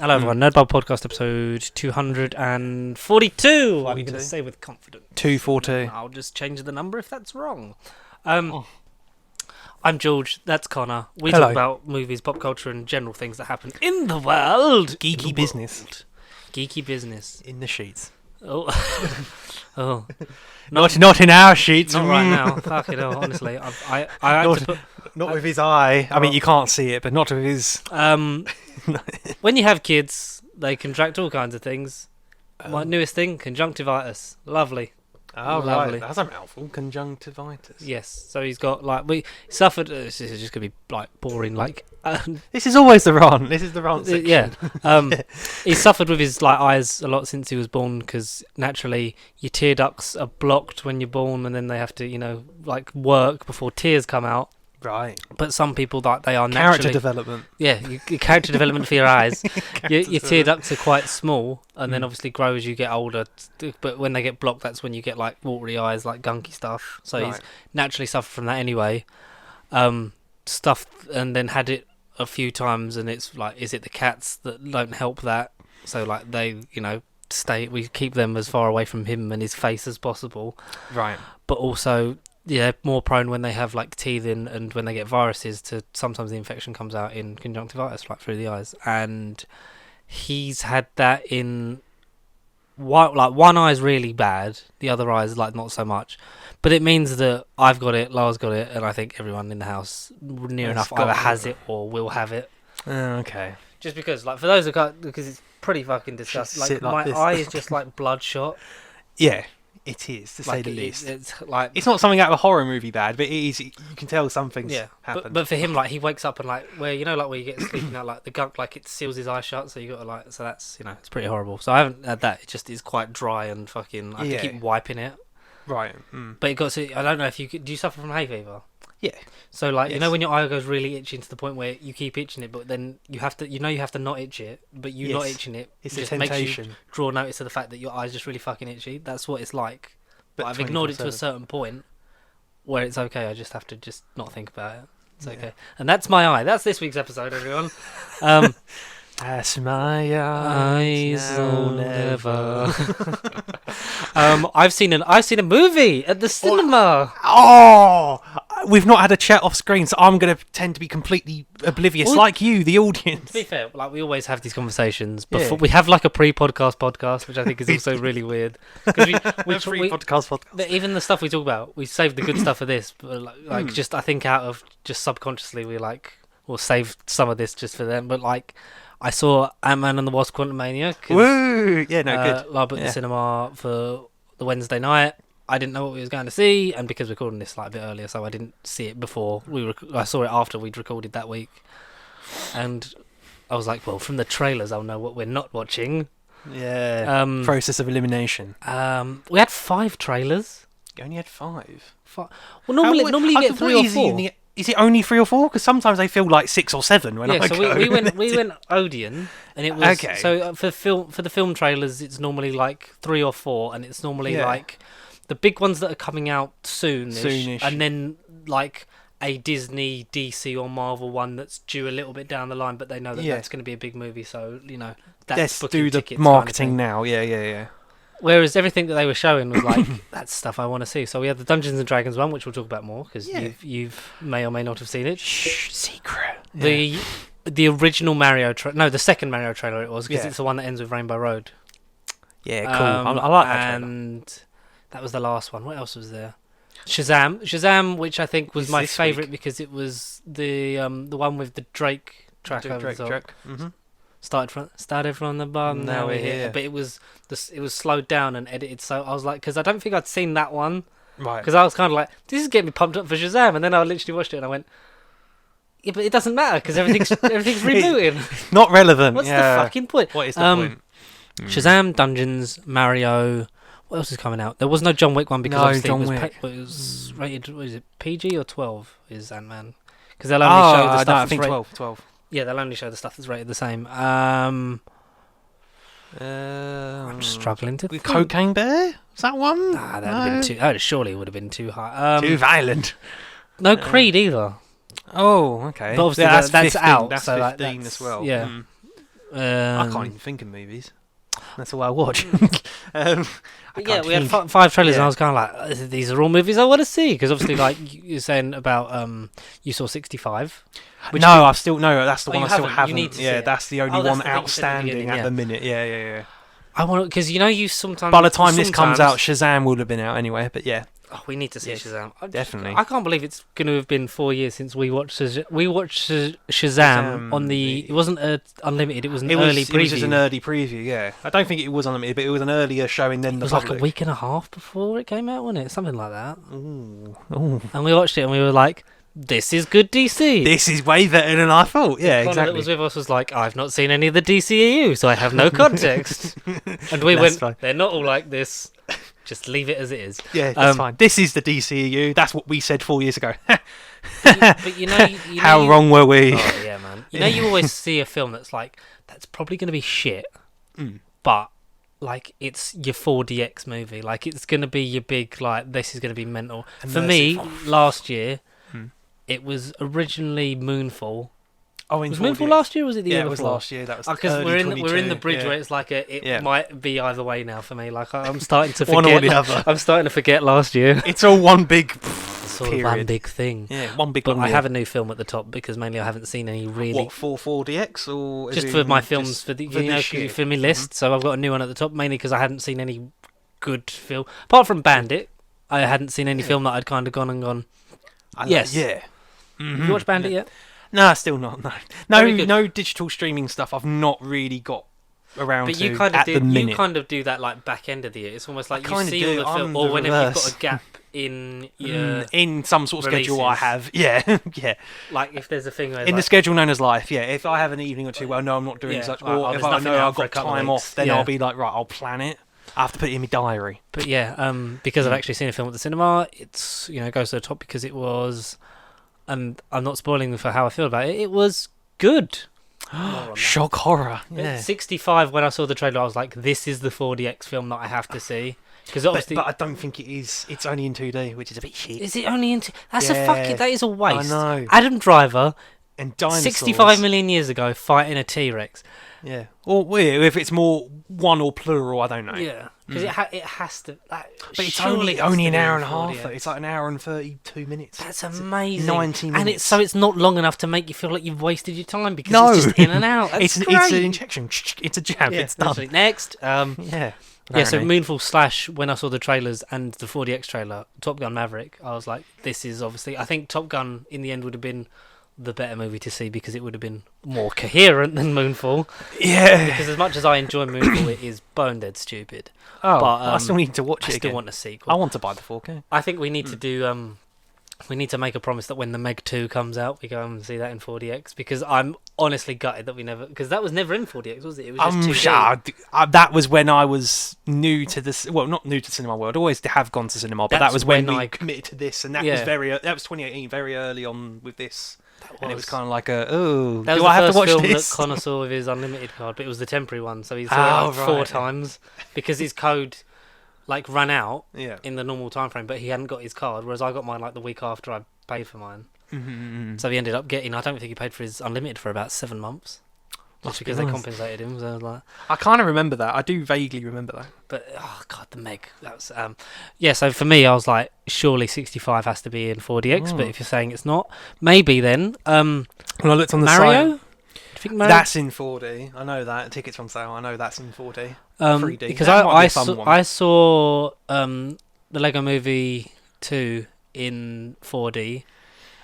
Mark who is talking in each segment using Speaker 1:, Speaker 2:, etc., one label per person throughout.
Speaker 1: Hello everyone, Nerdbug Podcast episode 242. I'm going
Speaker 2: 42?
Speaker 1: to say with confidence.
Speaker 2: 242.
Speaker 1: I'll just change the number if that's wrong. I'm George, that's Connor. We
Speaker 2: Hello.
Speaker 1: talk about movies, pop culture and general things that happen in the world.
Speaker 2: Geeky business.
Speaker 1: Geeky business.
Speaker 2: In the sheets.
Speaker 1: Oh. Oh.
Speaker 2: Not in our sheets.
Speaker 1: Not right now. Fuck it all, honestly. I had
Speaker 2: Not,
Speaker 1: to put...
Speaker 2: not with his eye. I mean, you can't see it, but not with his...
Speaker 1: When you have kids, they contract all kinds of things. My newest thing, conjunctivitis. Lovely.
Speaker 2: Oh,
Speaker 1: Lovely.
Speaker 2: right. That's a mouthful. Conjunctivitis.
Speaker 1: Yes. So he's got we suffered. This is just gonna be like boring.
Speaker 2: This is always the rant. This is the rant section.
Speaker 1: Yeah. He suffered with his eyes a lot since he was born because naturally your tear ducts are blocked when you're born, and then they have to work before tears come out.
Speaker 2: Right.
Speaker 1: But some people they are
Speaker 2: Character
Speaker 1: naturally
Speaker 2: development.
Speaker 1: Yeah, your character development for your eyes. Your tear ducts are quite small, and then obviously grow as you get older. But when they get blocked, that's when you get watery eyes, gunky stuff. So he's naturally suffered from that anyway. Stuff, and then had it a few times, and it's is it the cats that don't help that? So they, we keep them as far away from him and his face as possible.
Speaker 2: Right.
Speaker 1: But also, yeah, more prone when they have teething and when they get viruses to sometimes the infection comes out in conjunctivitis, through the eyes. And he's had that in one eye's really bad, the other eye's not so much. But it means that I've got it, Lara's got it, and I think everyone in the house near enough either has it or will have it.
Speaker 2: Okay.
Speaker 1: Just because, for those because it's pretty fucking disgusting. My eye is just bloodshot.
Speaker 2: Yeah. It is, to say the least.
Speaker 1: It's
Speaker 2: not something out of a horror movie bad, but it is. You can tell something's happened.
Speaker 1: But for him, he wakes up and where you get sleeping out, the gunk it seals his eyes shut, so you got to so that's it's pretty horrible. So I haven't had that. It just is quite dry and fucking. I have to keep wiping it.
Speaker 2: Right.
Speaker 1: But it got to. I don't know if you do you suffer from hay fever?
Speaker 2: Yeah.
Speaker 1: So yes. When your eye goes really itchy to the point where you keep itching it, but then you have to you have to not itch it, but not itching it,
Speaker 2: it's
Speaker 1: just
Speaker 2: a temptation.
Speaker 1: Makes you draw notice of the fact that your eye's just really fucking itchy. That's what it's like. But I've ignored it to a certain point where it's okay. I just have to not think about it. It's okay. And that's my eye. That's this week's episode, everyone.
Speaker 2: That's my eyes
Speaker 1: will never. I've seen a movie at the cinema.
Speaker 2: Oh, we've not had a chat off screen, so I'm going to tend to be completely oblivious, like you, the audience.
Speaker 1: To be fair, we always have these conversations before we have a pre-podcast, which I think is also really weird.
Speaker 2: Podcast.
Speaker 1: Even the stuff we talk about, we save the good stuff for this, but just I think out of just subconsciously we'll save some of this just for them. But I saw Ant-Man and the Wasp: Quantumania.
Speaker 2: Woo! Yeah, no, good.
Speaker 1: At the cinema for the Wednesday night. I didn't know what we was going to see, and because we're recording this a bit earlier, so I didn't see it before. I saw it after we'd recorded that week, and I was like, well, from the trailers, I'll know what we're not watching.
Speaker 2: Yeah. Process of elimination.
Speaker 1: We had 5 trailers.
Speaker 2: You only had 5.
Speaker 1: Well, normally you get 3 or 4.
Speaker 2: Is it only 3 or 4? Because sometimes they feel like 6 or 7 when I go.
Speaker 1: So we went Odeon, and it was okay. So for the film trailers, it's normally 3 or 4, and it's normally the big ones that are coming out soonish, and then a Disney, DC, or Marvel one that's due a little bit down the line, but they know that that's going to be a big movie, so that's
Speaker 2: let's do the marketing now. Yeah.
Speaker 1: Whereas everything that they were showing was that's stuff I want to see. So we had the Dungeons and Dragons one, which we'll talk about more because you've may or may not have seen it.
Speaker 2: Shh, secret.
Speaker 1: The original Mario the second Mario trailer it was because it's the one that ends with Rainbow Road.
Speaker 2: Yeah, cool. I like that trailer.
Speaker 1: And that was the last one. What else was there? Shazam, which I think was my favourite because it was the one with the Drake track over the top.
Speaker 2: Mm-hmm.
Speaker 1: Started from the bottom. Now we're here. But it was slowed down and edited. So I was because I don't think I'd seen that one.
Speaker 2: Right.
Speaker 1: Because I was kind of this is getting me pumped up for Shazam, and then I literally watched it and I went, yeah, but it doesn't matter because everything's rebooting.
Speaker 2: Not relevant.
Speaker 1: What's the fucking point?
Speaker 2: What is the point?
Speaker 1: Shazam, Dungeons, Mario. What else is coming out? There was no John Wick one because
Speaker 2: John
Speaker 1: Wick. It was rated. What is it? PG or 12 is Ant-Man? Because they'll only show the stuff.
Speaker 2: I think 12.
Speaker 1: Yeah, they'll only show the stuff that's rated the same. I'm struggling to think.
Speaker 2: Cocaine Bear? Is that one?
Speaker 1: Nah, that'd have been too. Oh, surely it would have been too high.
Speaker 2: Too violent.
Speaker 1: No Creed either.
Speaker 2: Oh, okay.
Speaker 1: But obviously
Speaker 2: that's
Speaker 1: that's
Speaker 2: 15,
Speaker 1: out.
Speaker 2: That's
Speaker 1: so
Speaker 2: 15 as well.
Speaker 1: Yeah.
Speaker 2: I can't even think of movies. That's all I watch.
Speaker 1: But yeah, we had 5 trailers, and I was kind of like, these are all movies I want to see. Because obviously, like you're saying about, you saw 65.
Speaker 2: That's the one I still haven't.
Speaker 1: You need to see it.
Speaker 2: That's the only one outstanding at the minute. Yeah.
Speaker 1: I want because you sometimes.
Speaker 2: By the time this comes out, Shazam will have been out anyway. But yeah.
Speaker 1: Oh, we need to see Shazam.
Speaker 2: Definitely.
Speaker 1: I can't believe it's going to have been 4 years since we watched Shazam on the. It wasn't unlimited. It was an early preview. It was
Speaker 2: just an early preview. Yeah, I don't think it was unlimited, but it was an earlier showing than the public.
Speaker 1: Like a week and a half before it came out, wasn't it? Something like that.
Speaker 2: Ooh.
Speaker 1: And we watched it, and we were like, "This is good DC.
Speaker 2: This is way better than I thought." Yeah,
Speaker 1: Connor
Speaker 2: exactly.
Speaker 1: that was with us was like, "I've not seen any of the DCEU, so I have no context." And we went,
Speaker 2: fine.
Speaker 1: "They're not all like this. Just leave it as it is."
Speaker 2: Yeah, that's fine. This is the DCEU. That's what we said 4 years ago.
Speaker 1: but you know
Speaker 2: how wrong were we?
Speaker 1: Oh yeah, man. You always see a film that's like, that's probably going to be shit, but like it's your 4DX movie. Like it's going to be your big, like, this is going to be mental. For me, last year, it was originally Moonfall.
Speaker 2: Oh,
Speaker 1: was Moonfall last year? Or was it the year before?
Speaker 2: Yeah, it was last year. That was
Speaker 1: because we're in the bridge where it's like might be either way now for me. Like I'm starting to forget.
Speaker 2: One or the other.
Speaker 1: I'm starting to forget last year.
Speaker 2: It's all one big
Speaker 1: sort of one big thing.
Speaker 2: Yeah, one big.
Speaker 1: But I have a new film at the top because mainly I haven't seen any really.
Speaker 2: What, for 4DX or
Speaker 1: just for my films for my list? So I've got a new one at the top mainly because I hadn't seen any good film apart from Bandit. I hadn't seen any film that I'd kind of gone. Yes.
Speaker 2: Yeah.
Speaker 1: Have you watched Bandit yet?
Speaker 2: No, still not. No digital streaming stuff. I've not really got around
Speaker 1: but
Speaker 2: to
Speaker 1: you kind of
Speaker 2: at the minute.
Speaker 1: You kind of do that like back end of the year. It's almost like you see all the film,
Speaker 2: or
Speaker 1: whenever you've got a gap in your
Speaker 2: in some sort of
Speaker 1: releases.
Speaker 2: schedule I have. Yeah, yeah.
Speaker 1: Like if there's a thing where
Speaker 2: in the schedule known as life. Yeah, if I have an evening or two, well, no, I'm not doing such. Or if I know I've got time off, then I'll be like, right, I'll plan it. I have to put it in my diary.
Speaker 1: But yeah, because I've actually seen a film at the cinema, it's it goes to the top because it was. And I'm not spoiling for how I feel about it. It was good.
Speaker 2: Shock horror. Yeah.
Speaker 1: At 65, when I saw the trailer, I was like, "This is the 4DX film that I have to see." Because obviously,
Speaker 2: but I don't think it is. It's only in 2D, which is a bit shit.
Speaker 1: Is it only in? That's a fucking. That is a waste.
Speaker 2: I know.
Speaker 1: Adam Driver,
Speaker 2: and dinosaurs.
Speaker 1: 65 million years ago, fighting a T-Rex.
Speaker 2: Yeah. Or if it's more one or plural, I don't know.
Speaker 1: Yeah. Because it has to. Like,
Speaker 2: but it's only an hour and a half. It's like an hour and 32 minutes.
Speaker 1: That's amazing.
Speaker 2: 90 minutes.
Speaker 1: And it's not long enough to make you feel like you've wasted your time because it's just in and out. It's
Speaker 2: an injection. It's a jab.
Speaker 1: Yeah,
Speaker 2: it's done.
Speaker 1: Next.
Speaker 2: Yeah.
Speaker 1: Yeah, so Moonfall / when I saw the trailers and the 4DX trailer, Top Gun Maverick, I was like, this is obviously. I think Top Gun in the end would have been the better movie to see because it would have been more coherent than Moonfall.
Speaker 2: Yeah.
Speaker 1: Because as much as I enjoy Moonfall, it is bone dead stupid.
Speaker 2: Oh, but I still need to watch it again.
Speaker 1: I still want a sequel.
Speaker 2: I want to buy the 4K.
Speaker 1: I think we need to do. We need to make a promise that when the Meg 2 comes out, we go and see that in 4DX because I'm honestly gutted that we never. Because that was never in 4DX, was it? It was just 2D.
Speaker 2: That was when I was new to this. Well, not new to cinema world. I always have gone to cinema, but that was when we committed to this, and that was that was 2018, very early on with this. And it was kind of like do I have to watch
Speaker 1: film
Speaker 2: this?
Speaker 1: That Connor saw with his unlimited card, but it was the temporary one, so he saw it 4 times because his code ran out in the normal time frame, but he hadn't got his card, whereas I got mine the week after I paid for mine. Mm-hmm. So he ended up getting. I don't think he paid for his unlimited for about 7 months. Just because they compensated him. So
Speaker 2: I kind of remember that. I do vaguely remember that.
Speaker 1: But oh god, the Meg. That was So for me, I was like, surely 65 has to be in 4DX. But if you're saying it's not, maybe then.
Speaker 2: When I looked on the
Speaker 1: Mario.
Speaker 2: site, do you think Mario? That's in 4D. I know that. Tickets on sale. I know that's in 4D. 3D.
Speaker 1: Because I saw the Lego Movie 2 in 4D.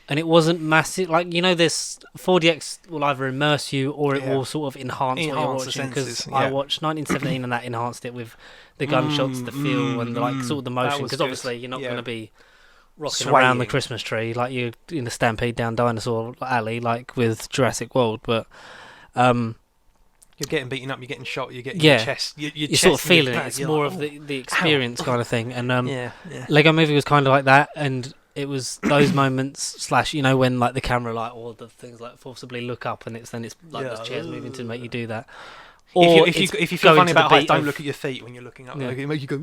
Speaker 1: And it wasn't massive, this 4DX will either immerse you or it will sort of enhance what you're watching. Because I watched 1917 and that enhanced it with the gunshots, the feel, and sort of the motion. Because obviously you're not going to be rocking around the Christmas tree like you're in the Stampede Down Dinosaur Alley, like with Jurassic World. But
Speaker 2: you're getting beaten up, you're getting shot, you're getting your chest. You're
Speaker 1: sort of feeling it. It's more of the experience kind of thing. And Lego Movie was kind of like that, and it was those moments / when the camera or the things forcibly look up and it's those chairs moving to make you do that. Or if you feel funny about height, don't look at your feet when you're looking up. It makes you go.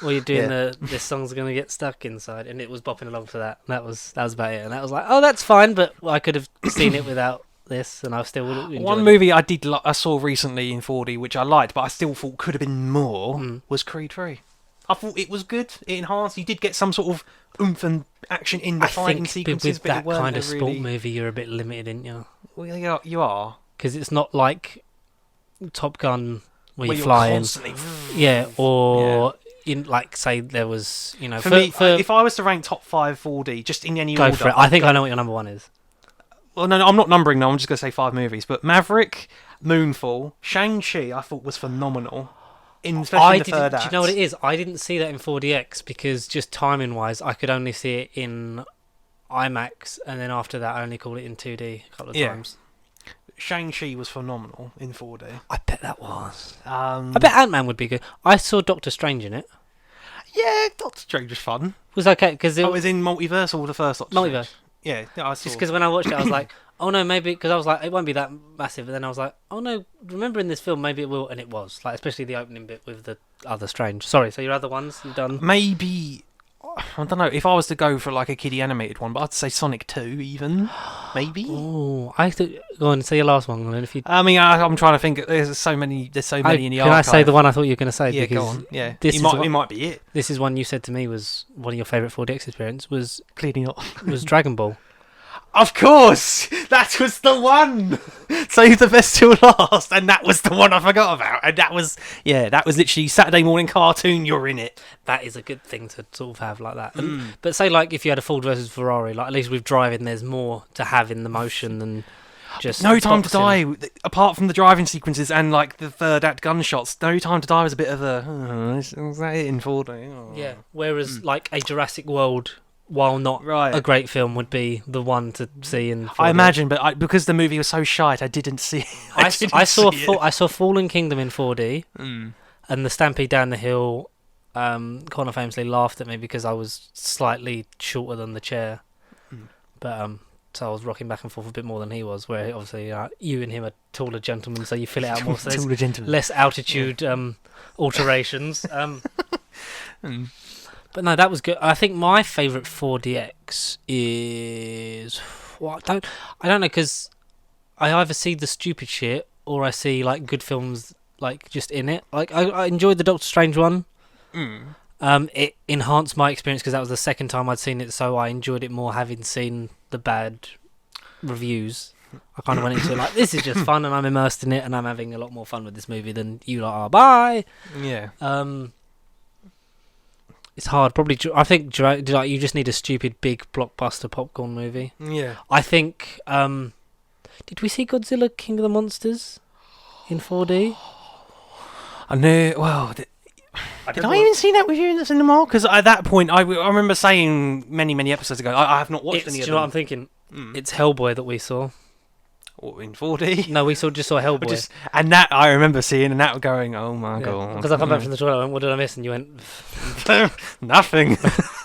Speaker 1: Or you're doing this song's gonna get stuck inside, and it was bopping along to that. And that was about it. And that was like, oh, that's fine, but I could have seen it without this, and I still enjoyed
Speaker 2: One movie I saw recently in 4D, which I liked, but I still thought could have been more, was Creed 3. I thought it was good. It enhanced. You did get some sort of oomph and action in the fighting sequences,
Speaker 1: with that kind of sport movie, you're a bit limited, aren't you?
Speaker 2: Well, you are.
Speaker 1: Because it's not like Top Gun where you fly in. Yeah, or in like say there was, you know,
Speaker 2: for me, if I was to rank top 5 4D just in any order,
Speaker 1: go for it. I think I know what your number 1 is.
Speaker 2: Well, no, I'm not numbering now. I'm just going to say 5 movies. But Maverick, Moonfall, Shang-Chi, I thought was phenomenal. Especially in the third act.
Speaker 1: Do you know what it is? I didn't see that in 4DX because just timing-wise, I could only see it in IMAX, and then after that, I only called it in 2D a couple of times.
Speaker 2: Shang-Chi was phenomenal in 4D.
Speaker 1: I bet that was. I bet Ant-Man would be good. I saw Doctor Strange in it.
Speaker 2: Yeah, Doctor Strange was fun.
Speaker 1: It was okay because it
Speaker 2: was in Multiverse or the first Doctor
Speaker 1: Multiverse.
Speaker 2: Strange? Yeah, I saw.
Speaker 1: Just because when I watched it, I was like, oh no, maybe, because I was like, it won't be that massive. And then I was like, oh no, remember in this film, maybe it will, and it was. Like, especially the opening bit with the other Strange. Sorry, so your other ones you've done?
Speaker 2: Maybe, I don't know, if I was to go for like a kiddie animated one, but I'd say Sonic 2 even, maybe.
Speaker 1: Oh, I thought, go on, say your last one. And if you...
Speaker 2: I mean, I'm trying to think, there's so many in the archive.
Speaker 1: Can I say the one I thought you were going to say?
Speaker 2: Yeah, go on, yeah.
Speaker 1: It
Speaker 2: might be it.
Speaker 1: This is one you said to me was one of your favourite 4DX experience, was...
Speaker 2: Clearly not.
Speaker 1: Was Dragon Ball.
Speaker 2: Of course! That was the one! Save the best till last, and that was the one I forgot about. And that was literally Saturday morning cartoon, you're in it.
Speaker 1: That is a good thing to sort of have like that. But say, like, if you had a Ford versus Ferrari, like, at least with driving, there's more to have in the motion than just
Speaker 2: No Time to Die, apart from the driving sequences and, like, the third act gunshots, No Time to Die was a bit of a, is that it in 4D? Oh.
Speaker 1: Yeah, whereas, like, a Jurassic World... while not a great film, would be the one to see in 4D.
Speaker 2: I imagine, but because the movie was so shite, I didn't see it.
Speaker 1: I saw Fallen Kingdom in 4D, and the Stampede Down the Hill, Connor famously laughed at me because I was slightly shorter than the chair. But so I was rocking back and forth a bit more than he was, where obviously you and him are taller gentlemen, so you fill it out more, so there's less altitude alterations. But no, that was good. I think my favourite 4DX is... Well, I don't know, because I either see the stupid shit or I see, like, good films, like, just in it. Like, I enjoyed the Doctor Strange one. It enhanced my experience because that was the second time I'd seen it, so I enjoyed it more having seen the bad reviews. I kind of went into it like, this is just fun, and I'm immersed in it, and I'm having a lot more fun with this movie than you lot are. Bye!
Speaker 2: Yeah.
Speaker 1: It's hard. Probably, I think you just need a stupid big blockbuster popcorn movie.
Speaker 2: Yeah.
Speaker 1: I think. Did we see Godzilla King of the Monsters in 4D?
Speaker 2: I know. Well, did I even see that with you in the cinema? Because at that point, I remember saying many episodes ago, I have not watched any of them.
Speaker 1: Do you know what I'm thinking? It's Hellboy that we saw.
Speaker 2: In 4D?
Speaker 1: No, we just saw Hellboy.
Speaker 2: And that I remember seeing, and that going, oh my god.
Speaker 1: Because I come back from the toilet, I went, what did I miss? And you went...
Speaker 2: Nothing.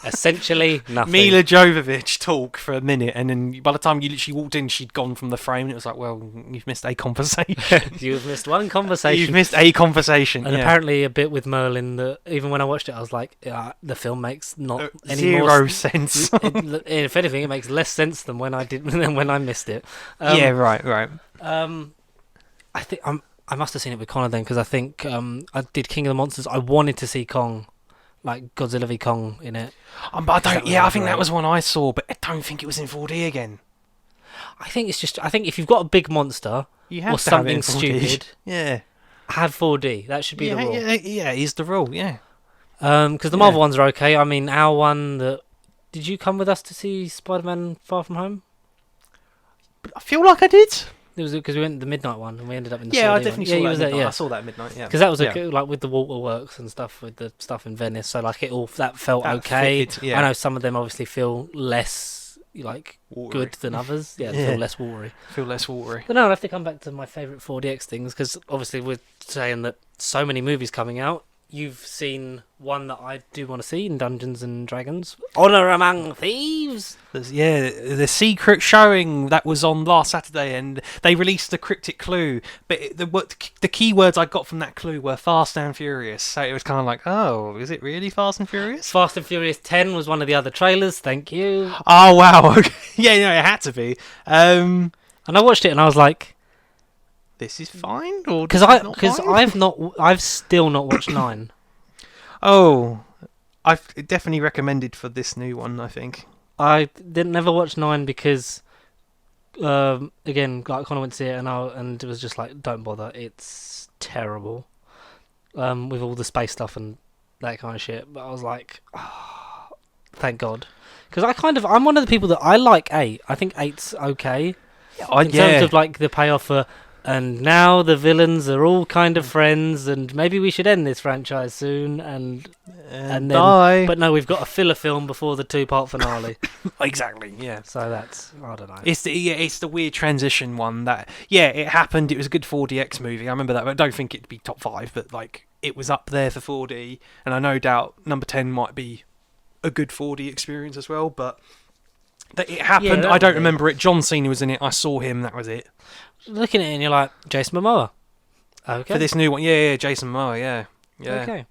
Speaker 1: Essentially nothing.
Speaker 2: Mila Jovovich talk for a minute, and then by the time you literally walked in, she'd gone from the frame, and it was like, well, you've missed a conversation.
Speaker 1: You've missed one conversation.
Speaker 2: You've missed a conversation.
Speaker 1: And apparently a bit with Merlin that even when I watched it, I was like, the film makes not any
Speaker 2: zero sense.
Speaker 1: If anything, it makes less sense than when I missed it.
Speaker 2: Yeah, right.
Speaker 1: I think I must have seen it with Connor then, because I think I did King of the Monsters. I wanted to see Kong, like Godzilla v Kong in it.
Speaker 2: But I think that was one I saw, but I don't think it was in 4D again.
Speaker 1: I think if you've got a big monster or something stupid, have 4D. That should be the rule.
Speaker 2: Yeah, is the rule. Yeah.
Speaker 1: Because the Marvel ones are okay. I mean, our one that did you come with us to see Spider-Man Far From Home?
Speaker 2: I feel like I did.
Speaker 1: It was because we went the midnight one and we ended up in the
Speaker 2: 4D
Speaker 1: I
Speaker 2: definitely saw that at midnight. I saw that at midnight. Yeah,
Speaker 1: because that was like with the waterworks and stuff with the stuff in Venice. So like that felt okay. Fitted, I know some of them obviously feel less like watery. Good than others. Feel less watery. But no, I have to come back to my favourite 4DX things because obviously we're saying that so many movies coming out. You've seen one that I do want to see in Dungeons and Dragons, Honor Among Thieves.
Speaker 2: The secret showing that was on last Saturday, and they released the cryptic clue. But the key words I got from that clue were Fast and Furious. So it was kind of like, oh, is it really Fast and Furious?
Speaker 1: Fast and Furious 10 was one of the other trailers. Thank you.
Speaker 2: Oh wow, okay. It had to be.
Speaker 1: And I watched it and I was like,
Speaker 2: this is fine, or
Speaker 1: because I've still not watched 9.
Speaker 2: Oh, I've definitely recommended for this new one, I think.
Speaker 1: I didn't never watch 9 because, again, like Connor went to see it and it was just like, don't bother, it's terrible. With all the space stuff and that kind of shit. But I was like, oh, thank God. Because I'm one of the people that I like 8. I think 8's okay. In terms of like the payoff for, and now the villains are all kind of friends, and maybe we should end this franchise soon, and then
Speaker 2: die.
Speaker 1: But no, we've got a filler film before the 2-part finale.
Speaker 2: Exactly, yeah.
Speaker 1: So that's, I don't know.
Speaker 2: It's the weird transition one that, it happened. It was a good 4DX movie. I remember that. But I don't think it'd be top 5, but like it was up there for 4D, and I no doubt number 10 might be a good 4D experience as well. But that it happened. I don't remember it. John Cena was in it. I saw him. That was it.
Speaker 1: Looking at it and you're like, Jason Momoa. Okay.
Speaker 2: For this new one, Jason Momoa, yeah.
Speaker 1: Okay.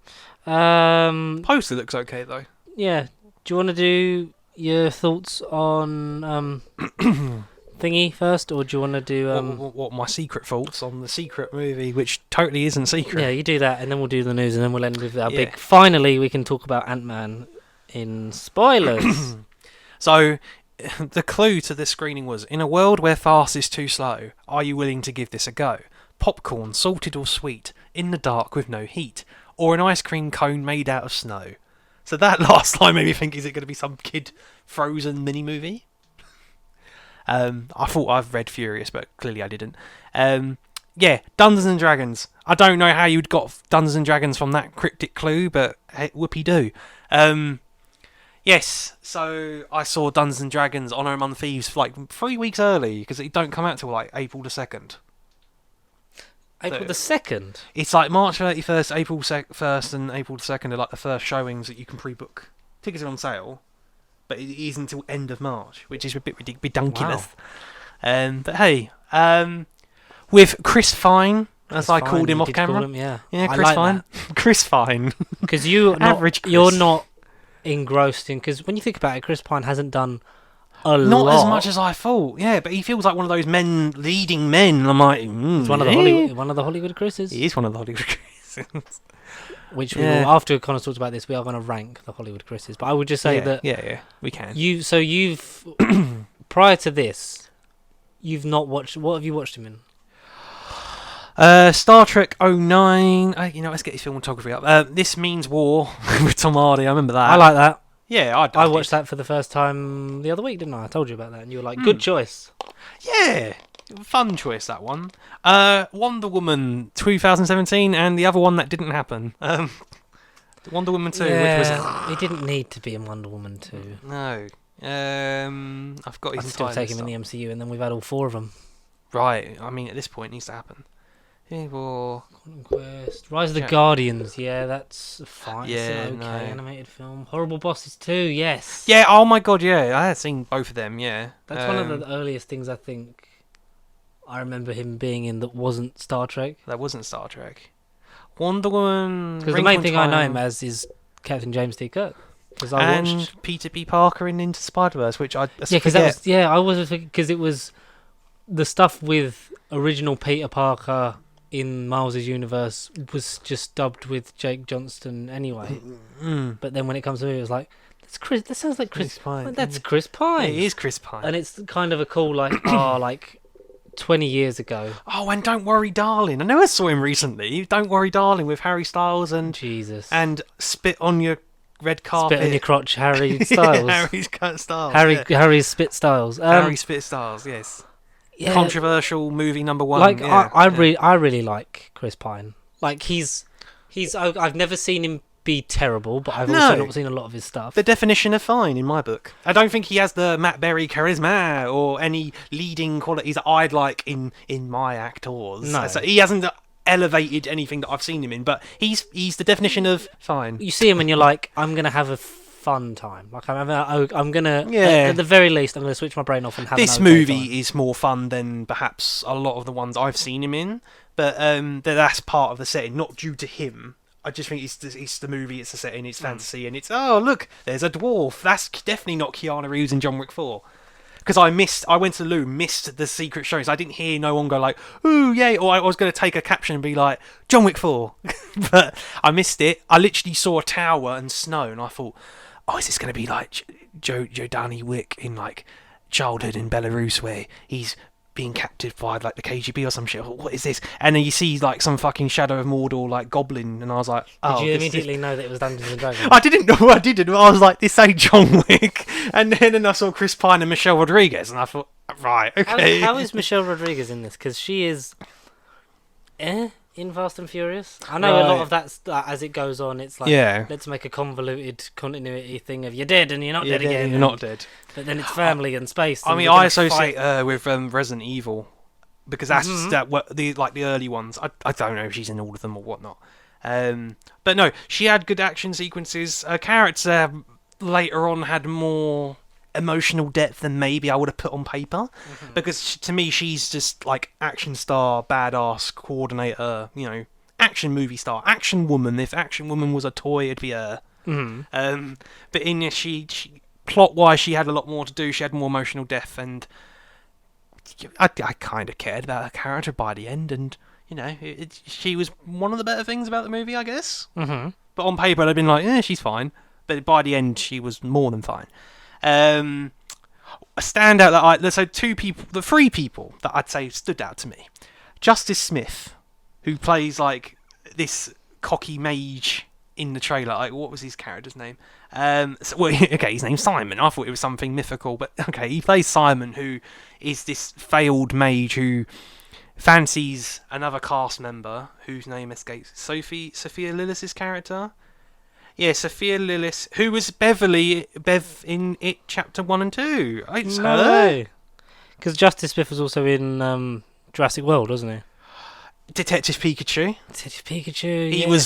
Speaker 2: Poster looks okay though.
Speaker 1: Yeah. Do you want to do your thoughts on Thingy first, or do you want to do
Speaker 2: what my secret thoughts on the secret movie, which totally isn't secret?
Speaker 1: Yeah, you do that, and then we'll do the news, and then we'll end with our big. Finally, we can talk about Ant-Man in spoilers.
Speaker 2: So, the clue to this screening was, in a world where fast is too slow, are you willing to give this a go? Popcorn, salted or sweet, in the dark with no heat, or an ice cream cone made out of snow. So that last line made me think, is it going to be some kid Frozen mini movie? I thought I've read Furious, but clearly I didn't. Dungeons and Dragons. I don't know how you'd got Dungeons and Dragons from that cryptic clue, but hey, whoopee-doo. Yes, so I saw Dungeons and Dragons Honor Among Thieves like 3 weeks early, because it don't come out till like April the 2nd.
Speaker 1: April the 2nd?
Speaker 2: It's like March 31st, April 1st and April the 2nd are like the first showings that you can pre-book. Tickets are on sale, but it is until end of March, which is a bit ridiculous. Wow. But hey, with Chris Fine, as I called him off camera.
Speaker 1: Yeah,
Speaker 2: Chris like Fine. Chris Fine.
Speaker 1: Because you're not engrossed in, because when you think about it, Chris Pine hasn't done a lot.
Speaker 2: Not as much as I thought. Yeah, but he feels like one of those leading men. I'm like,
Speaker 1: he's one of the Hollywood Chris's.
Speaker 2: He is one of the Hollywood Chris's.
Speaker 1: Which we will, after Connor talks about this, we are going to rank the Hollywood Chris's. But I would just say that
Speaker 2: we can.
Speaker 1: You've prior to this, you've not watched. What have you watched him in?
Speaker 2: Star Trek 09. Let's get his filmography up. This Means War with Tom Hardy. I remember that.
Speaker 1: I like that.
Speaker 2: Yeah,
Speaker 1: I watched that for the first time the other week, didn't I? I told you about that, and you were like, good choice.
Speaker 2: Yeah, fun choice, that one. Wonder Woman 2017, and the other one that didn't happen. Wonder Woman 2, which was...
Speaker 1: He didn't need to be in Wonder Woman 2.
Speaker 2: No. I've got his
Speaker 1: I'd still take him in the MCU, and then we've had all 4 of them.
Speaker 2: Right, I mean, at this point, it needs to happen.
Speaker 1: Conquest. Rise of the Guardians, that's fine. Yeah, it's an okay animated film. Horrible Bosses 2, yes.
Speaker 2: Yeah, oh my god, yeah. I had seen both of them, yeah.
Speaker 1: That's one of the earliest things I think I remember him being in that wasn't Star Trek.
Speaker 2: That wasn't Star Trek. Wonder Woman.
Speaker 1: Because the main thing I know him as is Captain James T. Kirk.
Speaker 2: And watched Peter B. Parker in Into Spider-Verse, which I
Speaker 1: because it was the stuff with original Peter Parker in Miles's universe was just dubbed with Jake Johnston anyway. But then when it comes to it was like, that's Chris. That sounds like Chris Pine. That's Chris Pine.
Speaker 2: It is Chris Pine,
Speaker 1: and it's kind of a cool like 20 years ago.
Speaker 2: Oh, and Don't Worry Darling. I know I saw him recently. Don't Worry Darling with Harry Styles and
Speaker 1: Jesus
Speaker 2: and Spit on Your Red Carpet.
Speaker 1: Spit on Your Crotch, Harry Styles.
Speaker 2: Harry's Styles.
Speaker 1: Harry's Spit Styles.
Speaker 2: Harry Spit Styles. Yes. Yeah. Controversial movie number 1.
Speaker 1: Like I really like Chris Pine. Like he's I've never seen him be terrible, but I've also not seen a lot of his stuff.
Speaker 2: The definition of fine in my book. I don't think he has the Matt Berry charisma or any leading qualities that I'd like in my actors.
Speaker 1: No,
Speaker 2: so he hasn't elevated anything that I've seen him in, but he's the definition of fine.
Speaker 1: You see him and you're like, I'm gonna have a fun time. Like I'm gonna at the very least I'm gonna switch my brain off and have
Speaker 2: this movie is more fun than perhaps a lot of the ones I've seen him in, but that's part of the setting, not due to him. I just think it's the movie, it's the setting, it's fantasy, and it's look, there's a dwarf. That's definitely not Keanu Reeves in John Wick 4. because I went to the loo, missed the secret showings. I didn't hear no one go like, ooh, yay, or I was going to take a caption and be like, John Wick 4. But I missed it. I literally saw a tower and snow, and I thought, oh, is this going to be like Joe Danny Wick in like childhood in Belarus where he's being captured by like the KGB or some shit? What is this? And then you see like some fucking Shadow of Mordor like goblin, and I was like, oh.
Speaker 1: Did you immediately know that it was Dungeons and Dragons?
Speaker 2: I didn't know. I didn't. I was like, this ain't John Wick. And then I saw Chris Pine and Michelle Rodriguez, and I thought, right, okay.
Speaker 1: How is Michelle Rodriguez in this? Because she is, in Fast and Furious. I know a lot of that as it goes on. It's like, let's make a convoluted continuity thing of you're dead and you're not dead again.
Speaker 2: You're not dead.
Speaker 1: But then it's family and space.
Speaker 2: I mean, I associate her with Resident Evil because that's the early ones. I don't know if she's in all of them or whatnot. But no, she had good action sequences. Her character later on had more emotional depth than maybe I would have put on paper, because to me she's just like action star, badass coordinator, action movie star, action woman. If action woman was a toy, it'd be her. But in this, she plot wise, she had a lot more to do. She had more emotional depth, and I kind of cared about her character by the end, and she was one of the better things about the movie, I guess. But on paper, I'd been like, she's fine. But by the end, she was more than fine. A standout that three people that I'd say stood out to me. Justice Smith, who plays like this cocky mage in the trailer. Like, what was his character's name? His name's Simon. I thought it was something mythical, but okay, he plays Simon, who is this failed mage who fancies another cast member whose name escapes. Sophia Lillis' character. Yeah, Sophia Lillis, who was Bev in It Chapter 1 and 2. It's her.
Speaker 1: Because Justice Smith was also in Jurassic World, wasn't he?
Speaker 2: Detective Pikachu.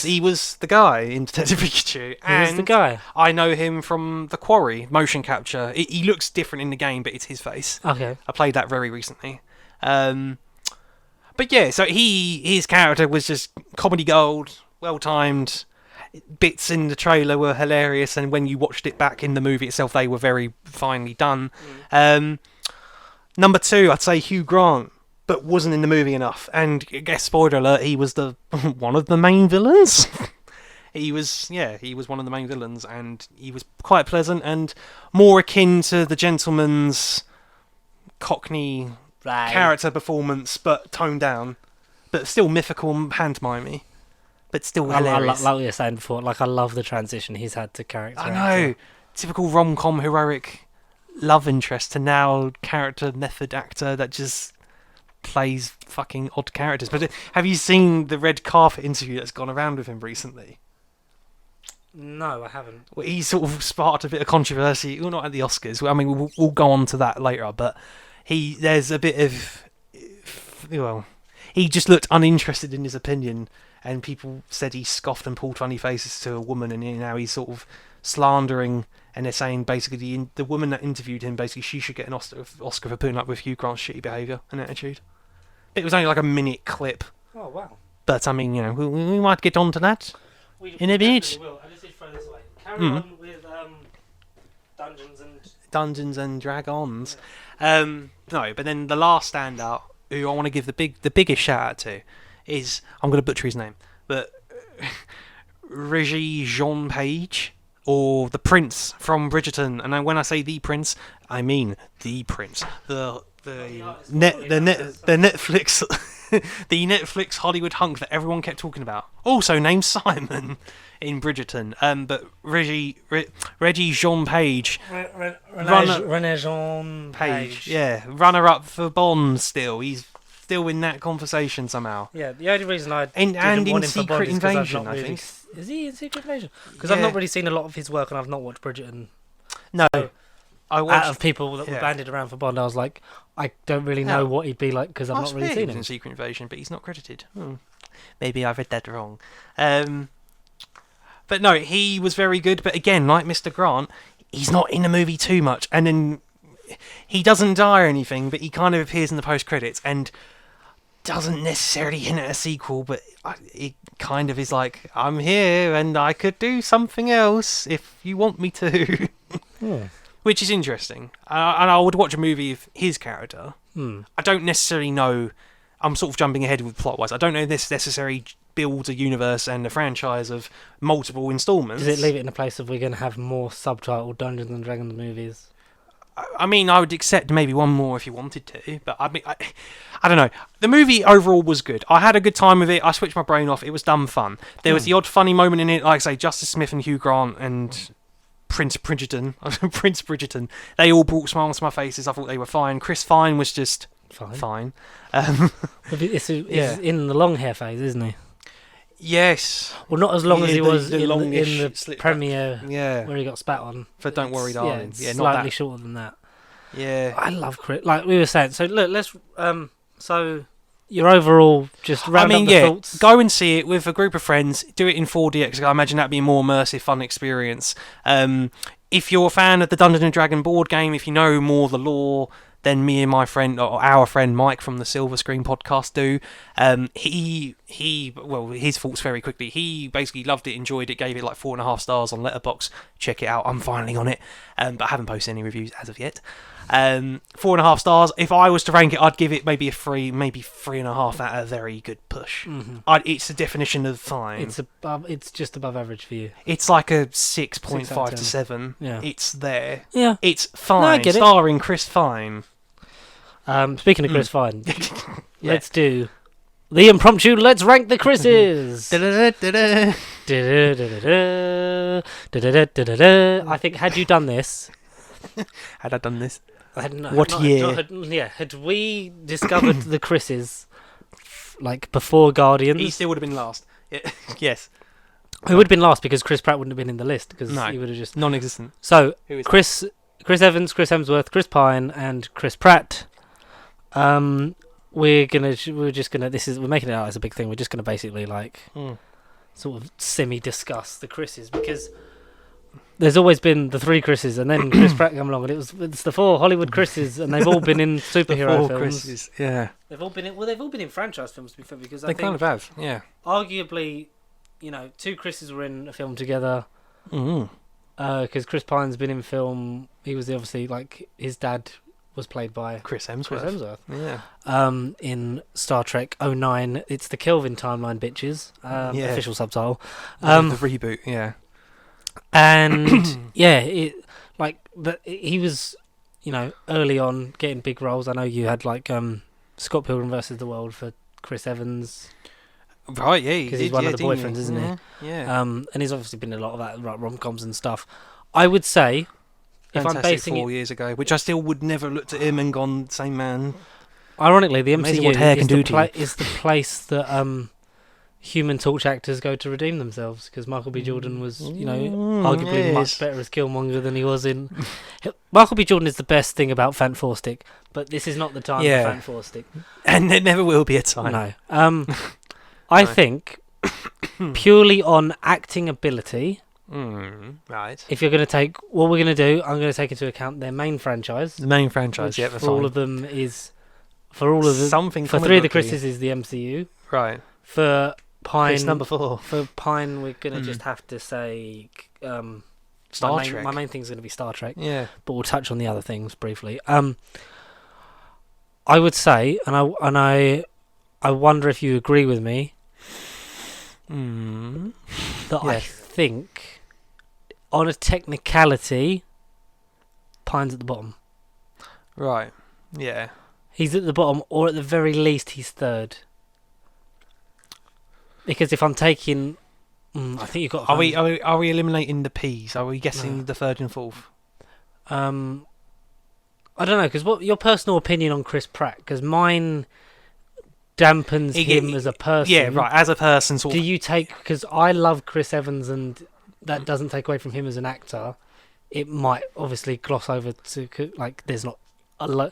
Speaker 1: He
Speaker 2: was the guy in Detective Pikachu.
Speaker 1: He was the guy.
Speaker 2: I know him from The Quarry, motion capture. He looks different in the game, but it's his face.
Speaker 1: Okay.
Speaker 2: I played that very recently. But yeah, so his character was just comedy gold, well timed. Bits in the trailer were hilarious, and when you watched it back in the movie itself, they were very finely done. Number 2, I'd say Hugh Grant, but wasn't in the movie enough. And I guess, spoiler alert, he was one of the main villains. He was one of the main villains, and he was quite pleasant and more akin to the Gentleman's Cockney character performance, but toned down, but still mythical and pantomimey. But still hilarious.
Speaker 1: Like we were saying before, I love the transition he's had to character.
Speaker 2: I know. Typical rom-com heroic love interest to now character method actor that just plays fucking odd characters. But have you seen the red carpet interview that's gone around with him recently?
Speaker 1: No, I haven't.
Speaker 2: Well, he sort of sparked a bit of controversy. Well, not at the Oscars. I mean, we'll go on to that later. But there's a bit of... Well, he just looked uninterested in his opinion. And people said he scoffed and pulled funny faces to a woman, and now he's sort of slandering, and they're saying basically the woman that interviewed him, basically she should get an Oscar for putting up with Hugh Grant's shitty behaviour and attitude. It was only like a minute clip.
Speaker 1: Oh, wow.
Speaker 2: But, I mean, we might get on to that in a bit.
Speaker 1: Will. I just need to throw this away. Carry on with
Speaker 2: Dungeons and Dragons. No, but then the last standout, who I want to give the biggest shout out to, is, I'm going to butcher his name, but Regé-Jean Page, or the Prince from Bridgerton. And when I say the Prince, I mean the Prince. The Netflix the Netflix Hollywood hunk that everyone kept talking about. Also named Simon in Bridgerton. But Regé-Jean Page.
Speaker 1: Regé-Jean Page.
Speaker 2: Yeah, runner up for Bond still. He's still in that conversation somehow.
Speaker 1: Yeah, the only reason I
Speaker 2: didn't want him for Bond is Invasion, I think.
Speaker 1: Is he in Secret Invasion? Because I've not really seen a lot of his work, and I've not watched Bridgerton.
Speaker 2: No. I watched,
Speaker 1: out of people that were banded around for Bond, I was like, I don't really know what he'd be like, because I've not really seen him.
Speaker 2: In Secret Invasion, but he's not credited. Maybe I read that wrong. But no, he was very good, but again, like Mr. Grant, he's not in the movie too much, and then he doesn't die or anything, but he kind of appears in the post-credits, and doesn't necessarily hint at a sequel, but it kind of is like, I'm here and I could do something else if you want me to. which is interesting. And I would watch a movie of his character. I don't necessarily know. I'm sort of jumping ahead with plot-wise. I don't know this necessarily builds a universe and a franchise of multiple installments.
Speaker 1: Does it leave it in a place of we're going to have more subtitled Dungeons and Dragons movies?
Speaker 2: I mean, I would accept maybe one more if you wanted to, but I mean, I don't know. The movie overall was good. I had a good time with it. I switched my brain off. It was dumb fun. There was the odd funny moment in it, like say Justice Smith and Hugh Grant and Prince Bridgerton. They all brought smiles to my faces. I thought they were fine. Chris Fine was just fine.
Speaker 1: He's in the long hair phase, isn't he?
Speaker 2: Yes.
Speaker 1: Well, not as long as he was in the premiere where he got spat on.
Speaker 2: For Don't Worry Darling.
Speaker 1: Yeah, slightly shorter than that.
Speaker 2: Yeah.
Speaker 1: I love Chris. Like we were saying. So look, let's... so your overall just round up the thoughts.
Speaker 2: Go and see it with a group of friends. Do it in 4DX. I imagine that'd be a more immersive, fun experience. If you're a fan of the Dungeons and Dragon board game, if you know more of the lore... Then me and my friend, or our friend Mike from the Silver Screen podcast do. His thoughts very quickly. He basically loved it, enjoyed it, gave it like 4.5 stars on Letterboxd. Check it out. I'm finally on it, but I haven't posted any reviews as of yet. 4.5 stars. If I was to rank it, I'd give it maybe a 3, maybe 3.5 at a very good push. It's the definition of fine.
Speaker 1: It's just above average for you.
Speaker 2: It's like a 6.5 to 7.
Speaker 1: Yeah.
Speaker 2: It's there.
Speaker 1: Yeah.
Speaker 2: It's fine.
Speaker 1: No, I get it.
Speaker 2: Starring Chris Fine.
Speaker 1: Speaking of Chris Fine, let's do the impromptu Let's Rank the Chris's. I think had you done this...
Speaker 2: Had I done this?
Speaker 1: What year? Had we discovered the Chris's like before Guardians?
Speaker 2: He still would have been last. Yeah. Yes.
Speaker 1: He would have been last because Chris Pratt wouldn't have been in the list because he would have just...
Speaker 2: Non-existent.
Speaker 1: So, Chris Evans, Chris Hemsworth, Chris Pine and Chris Pratt... we're making it out as a big thing. We're just gonna basically sort of semi-discuss the Chris's because there's always been the 3 Chris's and then Chris Pratt come along and it's the 4 Hollywood Chris's and they've all been in superhero films.
Speaker 2: Chris's, yeah.
Speaker 1: They've all been in franchise films before because
Speaker 2: they kind of have, yeah.
Speaker 1: Arguably, 2 Chris's were in a film together. Because Chris Pine's been in film. He was obviously his dad. Was played by
Speaker 2: Chris Hemsworth.
Speaker 1: Yeah. In Star Trek 09, it's the Kelvin timeline, bitches. Official subtitle.
Speaker 2: The reboot, yeah.
Speaker 1: And he was, early on getting big roles. I know you had Scott Pilgrim versus the World for Chris Evans.
Speaker 2: Right, yeah,
Speaker 1: because he's one of the boyfriends, isn't
Speaker 2: he? Yeah.
Speaker 1: And he's obviously been in a lot of that rom-coms and stuff. I would say. If
Speaker 2: Fantastic
Speaker 1: I'm basing
Speaker 2: 4 years ago, which I still would never have looked at him and gone, same man.
Speaker 1: Ironically, the MCU is the place that Human Torch actors go to redeem themselves because Michael B. Jordan was, arguably much better as Killmonger than he was in. Michael B. Jordan is the best thing about Fant Four Stick, but this is not the time for Fant Four Stick,
Speaker 2: and there never will be a time.
Speaker 1: No, I think purely on acting ability.
Speaker 2: Right.
Speaker 1: If you're going to take what we're going to do, I'm going to take into account their main franchise.
Speaker 2: The main franchise,
Speaker 1: which for all of them is something. For 3 of the Chris's is the MCU.
Speaker 2: Right.
Speaker 1: For Pine,
Speaker 2: Chris number 4.
Speaker 1: For Pine, we're going to just have to say
Speaker 2: Star Trek.
Speaker 1: My main thing's going to be Star Trek.
Speaker 2: Yeah.
Speaker 1: But we'll touch on the other things briefly. I would say, and I wonder if you agree with me, that I think. On a technicality, Pine's at the bottom.
Speaker 2: Right. Yeah.
Speaker 1: He's at the bottom, or at the very least, he's 3rd. Because if I'm taking, I think you've got.
Speaker 2: Are we eliminating the P's? Are we guessing the 3rd and 4th?
Speaker 1: I don't know, because what your personal opinion on Chris Pratt? Because mine dampens him as a person.
Speaker 2: Yeah, right. As a person,
Speaker 1: do you take? Because I love Chris Evans and. That doesn't take away from him as an actor. It might obviously gloss over to there's not a lot.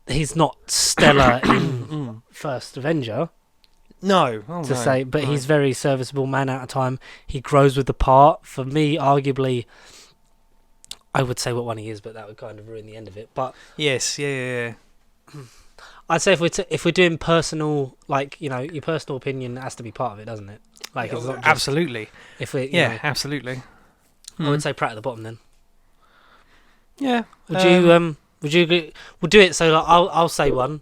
Speaker 1: He's not stellar in First Avenger.
Speaker 2: No,
Speaker 1: say, but he's very serviceable man out of time. He grows with the part. For me, arguably, I would say what one he is, but that would kind of ruin the end of it. But
Speaker 2: yes, yeah.
Speaker 1: I'd say if we're doing personal, your personal opinion has to be part of it, doesn't it? It's not just,
Speaker 2: absolutely.
Speaker 1: If we,
Speaker 2: absolutely.
Speaker 1: I would say Pratt at the bottom then.
Speaker 2: Yeah.
Speaker 1: Would you agree? We'll do it. So like, I'll say one.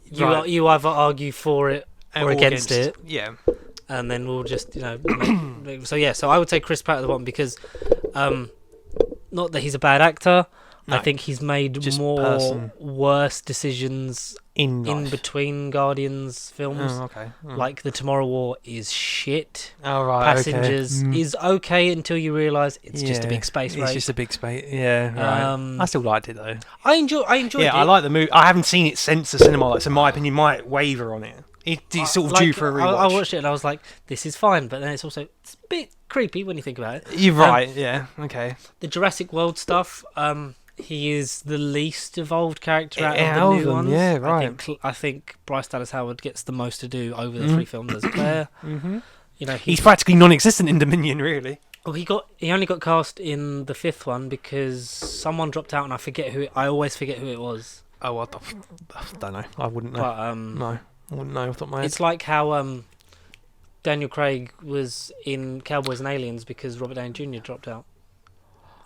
Speaker 1: You either argue for it or against it.
Speaker 2: Yeah.
Speaker 1: And then we'll just so I would say Chris Pratt at the bottom because, not that he's a bad actor. No, I think he's made worse decisions in between Guardians films.
Speaker 2: Oh, okay.
Speaker 1: Like The Tomorrow War is shit.
Speaker 2: Oh, right.
Speaker 1: Passengers is okay until you realise it's just a big space race.
Speaker 2: It's just a big space. Yeah. Right. I still liked it though.
Speaker 1: I enjoyed it.
Speaker 2: Yeah, I like the movie. I haven't seen it since the cinema, so my opinion might waver on it. It's sort of due for a rewatch.
Speaker 1: I watched it and I was like, this is fine, but then it's a bit creepy when you think about it.
Speaker 2: You're right. Yeah. Okay.
Speaker 1: The Jurassic World stuff. He is the least evolved character out of the new ones.
Speaker 2: Yeah, right.
Speaker 1: I think Bryce Dallas Howard gets the most to do over the 3 films as Claire. You know,
Speaker 2: he's practically non-existent in Dominion, really.
Speaker 1: Well, he only got cast in the 5th one because someone dropped out, and I always forget who it was.
Speaker 2: Oh, I don't know. I wouldn't know. But, no, I wouldn't know off the top of my head.
Speaker 1: It's like how Daniel Craig was in Cowboys and Aliens because Robert Downey Jr. dropped out.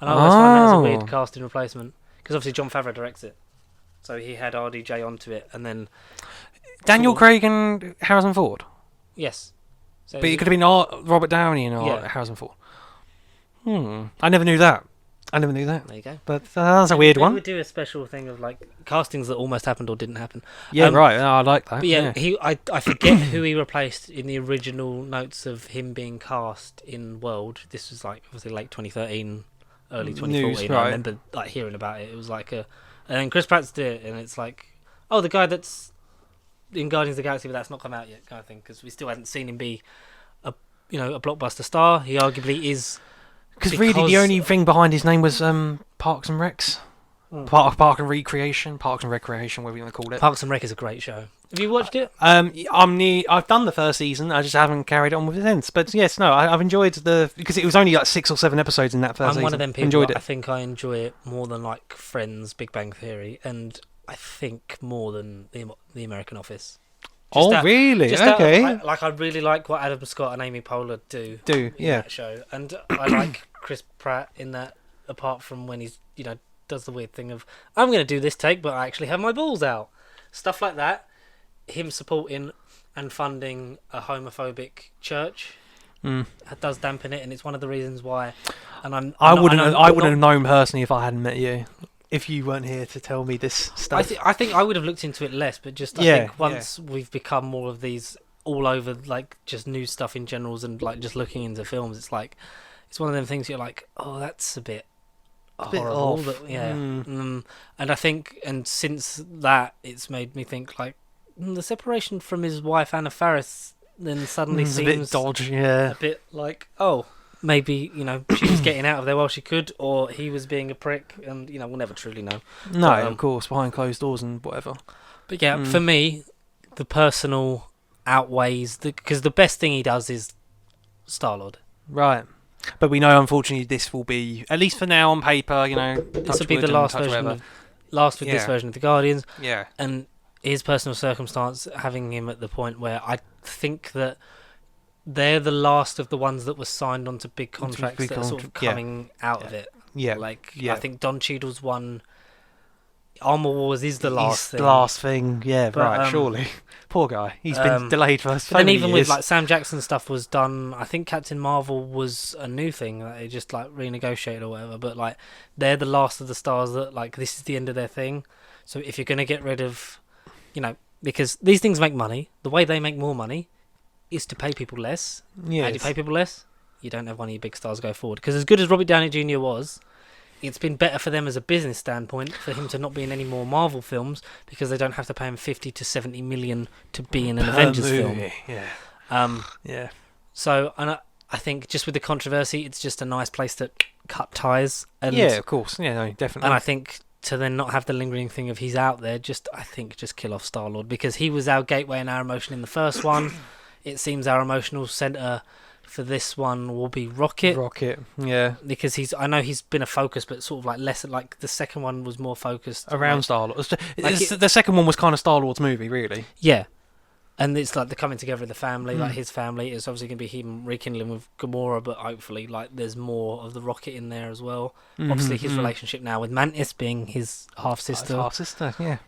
Speaker 1: And I always find that as a weird casting replacement because obviously Jon Favreau directs it, so he had RDJ onto it, and then
Speaker 2: Daniel Craig and Harrison Ford.
Speaker 1: Yes,
Speaker 2: so but it could have been Robert Downey and Harrison Ford. I never knew that. There you go. But that's a weird one.
Speaker 1: We would do a special thing of like castings that almost happened or didn't happen.
Speaker 2: Yeah, right. I like that.
Speaker 1: But I forget who he replaced in the original notes of him being cast in World. This was like obviously late 2013. Early 2014. News, right. I remember like hearing about it. It was like and then Chris Pratt's did it, and it's like, oh, the guy that's in Guardians of the Galaxy, but that's not come out yet, kind of thing, because we still hadn't seen him be a blockbuster star. He arguably is.
Speaker 2: Because really, the only thing behind his name was Parks and Recs, Park and Recreation, Parks and Recreation, whatever you want to call it.
Speaker 1: Parks and Rec is a great show. Have you watched it?
Speaker 2: I've done the first season. I just haven't carried on with it since. But yes, no, I've enjoyed because it was only like 6 or 7 episodes in that first season.
Speaker 1: I'm one of them people. I think I enjoy it more than like Friends, Big Bang Theory, and I think more than the American Office.
Speaker 2: Really? Okay.
Speaker 1: I really like what Adam Scott and Amy Poehler do in that show, and I like Chris Pratt in that. Apart from when he's does the weird thing of I'm going to do this take, but I actually have my balls out, stuff like that. Him supporting and funding a homophobic church does dampen it, and it's one of the reasons why. And I wouldn't
Speaker 2: have known personally if I hadn't met you. If you weren't here to tell me this stuff,
Speaker 1: I think I would have looked into it less. But just I think once we've become more of these all over, like just news stuff in generals, and like just looking into films, it's like it's one of them things you're like, oh, that's a bit horrible. And I think, and since that, it's made me think like. The separation from his wife Anna Faris then suddenly seems
Speaker 2: a bit dodgy, a
Speaker 1: bit like maybe she was getting out of there while she could, or he was being a prick, and we'll never truly know.
Speaker 2: No, of course, behind closed doors and whatever.
Speaker 1: But for me, the personal outweighs because the best thing he does is Star-Lord.
Speaker 2: Right. But we know, unfortunately, this will be, at least for now on paper,
Speaker 1: this will be the last version this version of the Guardians.
Speaker 2: Yeah.
Speaker 1: And his personal circumstance, having him at the point where I think that they're the last of the ones that were signed onto big contracts that are sort of coming out of it.
Speaker 2: Yeah.
Speaker 1: I think Don Cheadle's one. Armor Wars is the last thing.
Speaker 2: The last thing, but, surely. Poor guy. He's been delayed for so many years.
Speaker 1: With like Sam Jackson stuff was done. I think Captain Marvel was a new thing that they just like renegotiated or whatever. But like they're the last of the stars that like this is the end of their thing. So if you're gonna get rid of because these things make money. The way they make more money is to pay people less.
Speaker 2: Yes.
Speaker 1: How do you pay people less? You don't have one of your big stars go forward. Because as good as Robert Downey Jr. was, it's been better for them as a business standpoint for him to not be in any more Marvel films because they don't have to pay him 50 to 70 million to be in an Avengers film.
Speaker 2: Yeah.
Speaker 1: So, and I think just with the controversy, it's just a nice place to cut ties. And,
Speaker 2: of course. Yeah, no, definitely.
Speaker 1: And I think to then not have the lingering thing of he's out there, just kill off Star-Lord because he was our gateway and our emotion in the first one. It seems our emotional centre for this one will be Rocket.
Speaker 2: Yeah.
Speaker 1: Because I know he's been a focus, but sort of like less. Like the second one was more focused
Speaker 2: around Star-Lord. The second one was kind of Star-Lord's movie, really.
Speaker 1: Yeah. And it's like the coming together of the family, like his family. It's obviously going to be him rekindling with Gamora, but hopefully, like, there's more of the Rocket in there as well. Obviously, his relationship now with Mantis being his half sister.
Speaker 2: Half sister, yeah.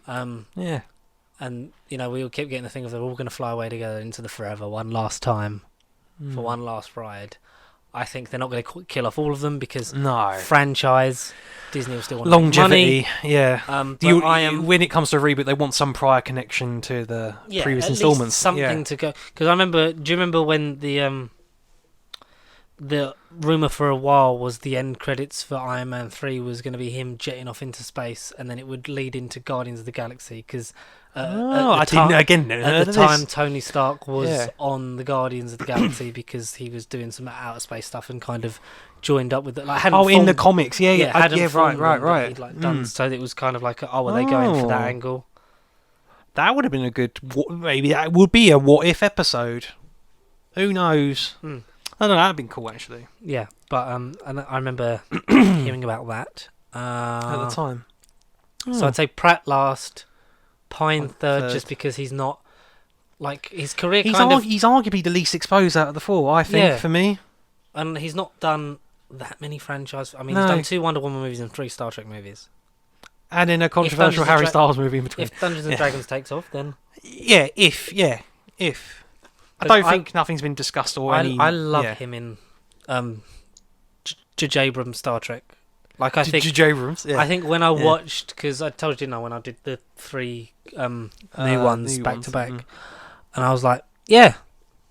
Speaker 2: Yeah.
Speaker 1: And we all keep getting the thing of they're all going to fly away together into the forever one last time for one last ride. I think they're not going to kill off all of them because franchise. Disney will still want
Speaker 2: longevity,
Speaker 1: money.
Speaker 2: Yeah. When it comes to a reboot, they want some prior connection to the previous installments.
Speaker 1: Something to go. Because I remember. Do you remember when the rumor for a while was the end credits for Iron Man 3 was going to be him jetting off into space, and then it would lead into Guardians of the Galaxy because. At the time, Tony Stark was on the Guardians of the Galaxy because he was doing some outer space stuff and kind of joined up with it. Like,
Speaker 2: in the comics, right.
Speaker 1: Done, so it was kind of like, were they going for that angle?
Speaker 2: That would have been a good. Maybe that would be a what if episode. Who knows? I don't know. That'd been cool, actually.
Speaker 1: Yeah, but and I remember hearing about that
Speaker 2: at the time.
Speaker 1: So I'd say Pratt last. Pine third, just because he's not like his career. He's
Speaker 2: arguably the least exposed out of the four, I think, for me.
Speaker 1: And he's not done that many franchises. I mean, he's done 2 Wonder Woman movies and 3 Star Trek movies,
Speaker 2: and in a controversial Harry Styles movie in between.
Speaker 1: If Dungeons and Dragons takes off, then
Speaker 2: if I don't think nothing's been discussed or any.
Speaker 1: I love him in J.J. Abrams' Star Trek. Like I think
Speaker 2: J.J. Abrams. Yeah.
Speaker 1: I think when I watched, because I told you, when I did the 3 new ones back to back, and I was like, yeah,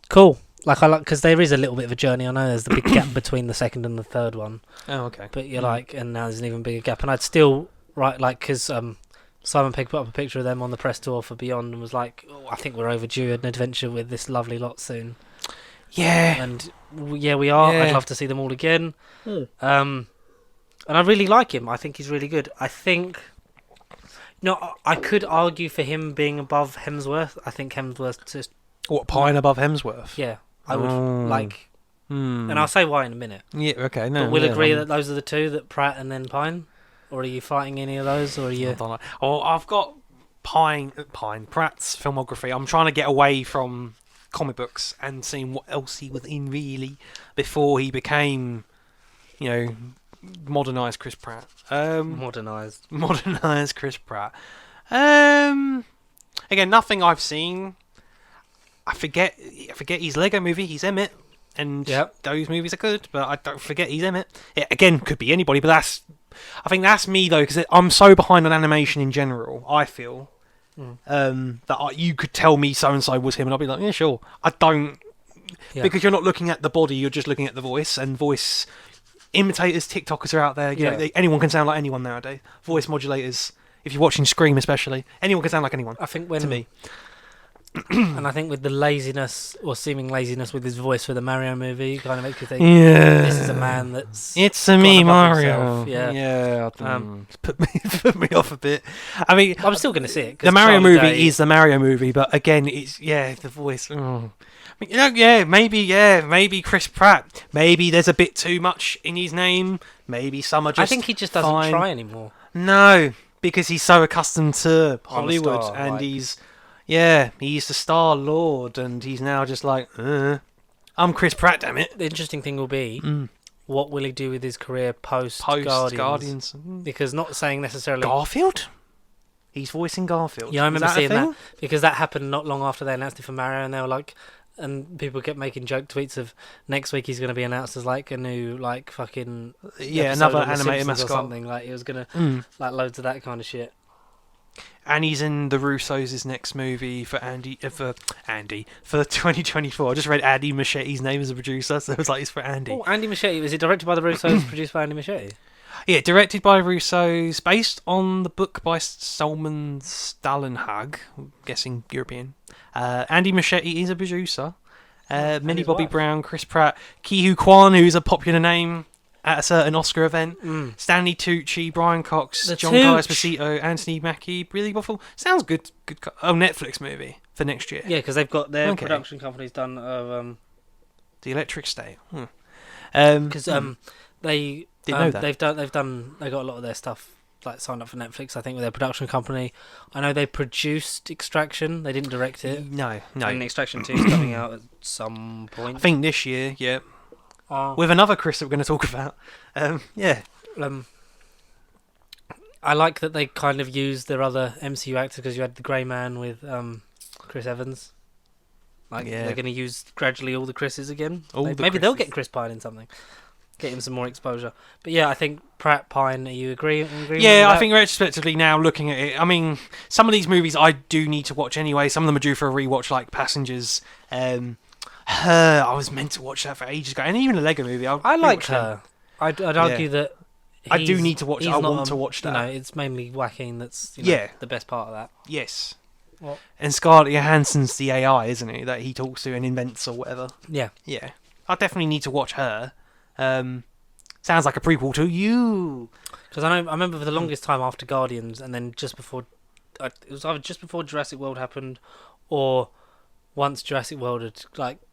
Speaker 1: cool. Like I because there is a little bit of a journey. I know there's the big gap between the second and the third one.
Speaker 2: Oh, okay.
Speaker 1: But you're like, and now there's an even bigger gap. And I'd still because Simon Pegg put up a picture of them on the press tour for Beyond and was like, I think we're overdue an adventure with this lovely lot soon.
Speaker 2: Yeah.
Speaker 1: And we are. Yeah. I'd love to see them all again. And I really like him. I think he's really good. I think... I could argue for him being above Hemsworth. I think Hemsworth just...
Speaker 2: What, Pine above Hemsworth?
Speaker 1: Yeah. I would like... And I'll say why in a minute.
Speaker 2: Yeah, okay. No,
Speaker 1: but we'll agree that those are the two, that Pratt and then Pine? Or are you fighting any of those? Or are you...
Speaker 2: I've got Pratt's filmography. I'm trying to get away from comic books and seeing what else he was in, really, before he became, modernised Chris Pratt. Modernised Chris Pratt. Again, nothing I've seen. I forget his Lego movie. He's Emmett, and those movies are good. But I don't forget he's Emmett. It, again, could be anybody, but I think that's me though, because I'm so behind on animation in general. I feel that you could tell me so and so was him, and I'll be like, yeah, sure. I don't because you're not looking at the body. You're just looking at the voice, and voice imitators, TikTokers are out there. You know, anyone can sound like anyone nowadays. Voice modulators. If you're watching Scream, especially, anyone can sound like anyone.
Speaker 1: I think to
Speaker 2: me,
Speaker 1: and I think with the laziness or seeming laziness with his voice for the Mario movie, you kind of make you think, this is a man that's
Speaker 2: me, Mario.
Speaker 1: Himself.
Speaker 2: Put me off a bit. I mean,
Speaker 1: I'm still going to see it.
Speaker 2: The Mario movie is the Mario movie, but again, it's the voice. Maybe Chris Pratt. Maybe there's a bit too much in his name. Maybe some are just.
Speaker 1: I think he just doesn't try anymore.
Speaker 2: No, because he's so accustomed to Hollywood, and he's the Star Lord, and he's now just like, I'm Chris Pratt, damn it.
Speaker 1: The interesting thing will be, what will he do with his career post Guardians? Because not saying necessarily
Speaker 2: Garfield. He's voicing Garfield.
Speaker 1: Yeah, I remember seeing that because that happened not long after they announced it for Mario, and they were like. And people kept making joke tweets of next week he's going to be announced as like a new like fucking
Speaker 2: another animated mascot
Speaker 1: or something, like he was going to like loads of that kind of shit.
Speaker 2: And he's in the Russos' next movie for 2024. I just read Andy Machete's name as a producer, so it was like it's for Andy.
Speaker 1: Oh, Andy Machete. Was it directed by the Russos, produced by Andy Machete?
Speaker 2: Yeah, directed by Russos, based on the book by Salman Stalenhag, I'm guessing European. Andy Machete is a producer. Millie Bobby Brown, Chris Pratt, Ki-Hu Kwan, who's a popular name at a certain Oscar event, Stanley Tucci, Brian Cox, John Guy Esposito, Anthony Mackie, Billy Boffel. Sounds good. Netflix movie for next year.
Speaker 1: Yeah, because they've got their production companies done of
Speaker 2: The Electric State.
Speaker 1: Because they
Speaker 2: didn't know that.
Speaker 1: they got a lot of their stuff like signed up for Netflix, I think, with their production company. I know they produced Extraction. They didn't direct it.
Speaker 2: No.
Speaker 1: And Extraction 2 is coming out at some point.
Speaker 2: I think this year, yeah. With another Chris that we're going to talk about. Yeah.
Speaker 1: I like that they kind of used their other MCU actors, because you had the Grey Man with Chris Evans. They're going to use gradually all the Chris's again. Maybe they'll get Chris Pine in something. Get him some more exposure. But yeah, I think Pratt, Pine, are you agreeing
Speaker 2: Yeah, I think retrospectively now, looking at it, I mean, some of these movies I do need to watch anyway. Some of them are due for a rewatch, like Passengers. Her, I was meant to watch that for ages ago. And even a Lego movie.
Speaker 1: I like Her. I'd argue that
Speaker 2: I do need to watch it. I want to watch that.
Speaker 1: It's mainly Joaquin that's the best part of that.
Speaker 2: Yes. What? And Scarlett Johansson's the AI, isn't it? That he talks to and invents or whatever.
Speaker 1: Yeah.
Speaker 2: Yeah. I definitely need to watch Her. Sounds like a prequel to you.
Speaker 1: Because I remember for the longest time after Guardians, and then just before, it was either just before Jurassic World happened, or once Jurassic World had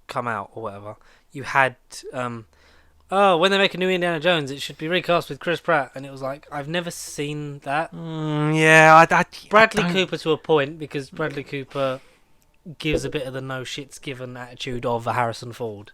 Speaker 1: come out or whatever, you had when they make a new Indiana Jones, it should be recast with Chris Pratt, and it was like, I've never seen that. Bradley Cooper to a point, because Bradley Cooper gives a bit of the no shits given attitude of a Harrison Ford.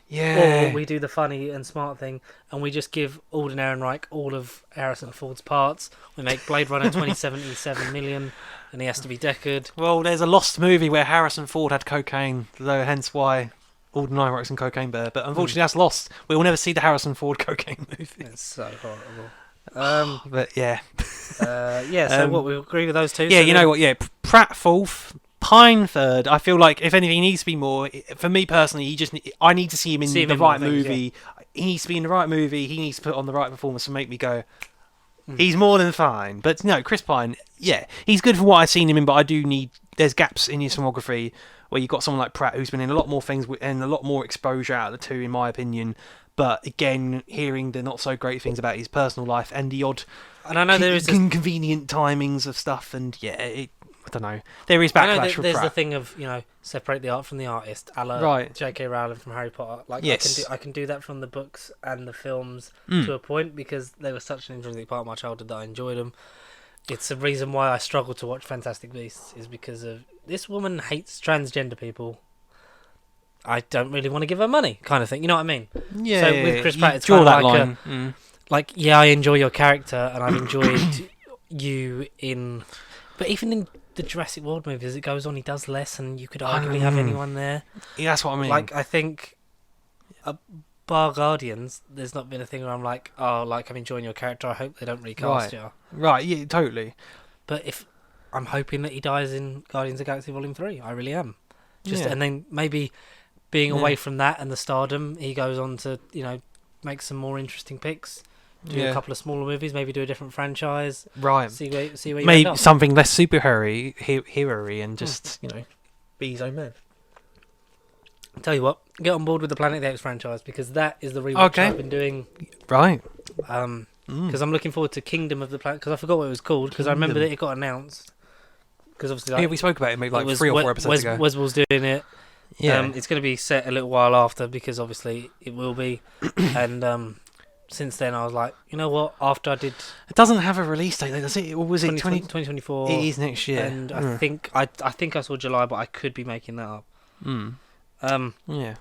Speaker 2: Yeah.
Speaker 1: Or we do the funny and smart thing, and we just give Alden Ehrenreich all of Harrison Ford's parts. We make Blade Runner 2077 million, and he has to be Deckard.
Speaker 2: Well, there's a lost movie where Harrison Ford had cocaine, though, hence why Alden Ehrenreich's in Cocaine Bear. But unfortunately, that's lost. We will never see the Harrison Ford cocaine movie.
Speaker 1: It's so horrible.
Speaker 2: But yeah.
Speaker 1: So what, we agree with those two?
Speaker 2: Yeah, so you know what? Yeah, Pratt fourth. Pine third. I feel like if anything, he needs to be more. For me personally, I need to see him in the right movie. Yeah. He needs to be in the right movie. He needs to put on the right performance to make me go, he's more than fine. But no, Chris Pine, yeah, he's good for what I've seen him in. But I do need. There's gaps in his filmography where you've got someone like Pratt who's been in a lot more things and a lot more exposure out of the two, in my opinion. But again, hearing the not so great things about his personal life and the odd,
Speaker 1: and I know there is
Speaker 2: inconvenient timings of stuff, and yeah. I don't know. There is backlash for Pratt.
Speaker 1: There's the thing of, separate the art from the artist, a la J.K. Rowling from Harry Potter.
Speaker 2: Yes.
Speaker 1: I can do that from the books and the films to a point, because they were such an intrinsic part of my childhood that I enjoyed them. It's the reason why I struggle to watch Fantastic Beasts, is because of this woman hates transgender people. I don't really want to give her money, kind of thing. You know what I mean?
Speaker 2: Yeah.
Speaker 1: So with Chris Pratt, it's kind of like I enjoy your character, and I've enjoyed you in, but even in the Jurassic World movies, as it goes on, he does less, and you could arguably have anyone there.
Speaker 2: Yeah, that's what I mean.
Speaker 1: I think, bar Guardians, there's not been a thing where I'm like, I'm enjoying your character, I hope they don't recast you.
Speaker 2: Right, yeah, totally.
Speaker 1: But if I'm hoping that he dies in Guardians of the Galaxy Volume 3, I really am. And then maybe being away from that and the stardom, he goes on to, make some more interesting picks. Do a couple of smaller movies, maybe do a different franchise.
Speaker 2: Right.
Speaker 1: See where you
Speaker 2: maybe
Speaker 1: end up.
Speaker 2: Something less superhero-y and just, be his own man.
Speaker 1: Tell you what, get on board with the Planet of the Apes franchise, because that is the rewatch I've been doing.
Speaker 2: Right.
Speaker 1: Because I'm looking forward to Kingdom of the Planet, because I forgot what it was called, because I remember that it got announced. Because obviously,
Speaker 2: we spoke about it maybe 3 or 4 episodes ago.
Speaker 1: Weswell's doing it.
Speaker 2: Yeah.
Speaker 1: It's going to be set a little while after, because obviously it will be. And since then I was like, you know what, after I did...
Speaker 2: It doesn't have a release date, does it? Or was it
Speaker 1: 2024?
Speaker 2: It is next year.
Speaker 1: And I think I saw July, but I could be making that up.
Speaker 2: Yeah.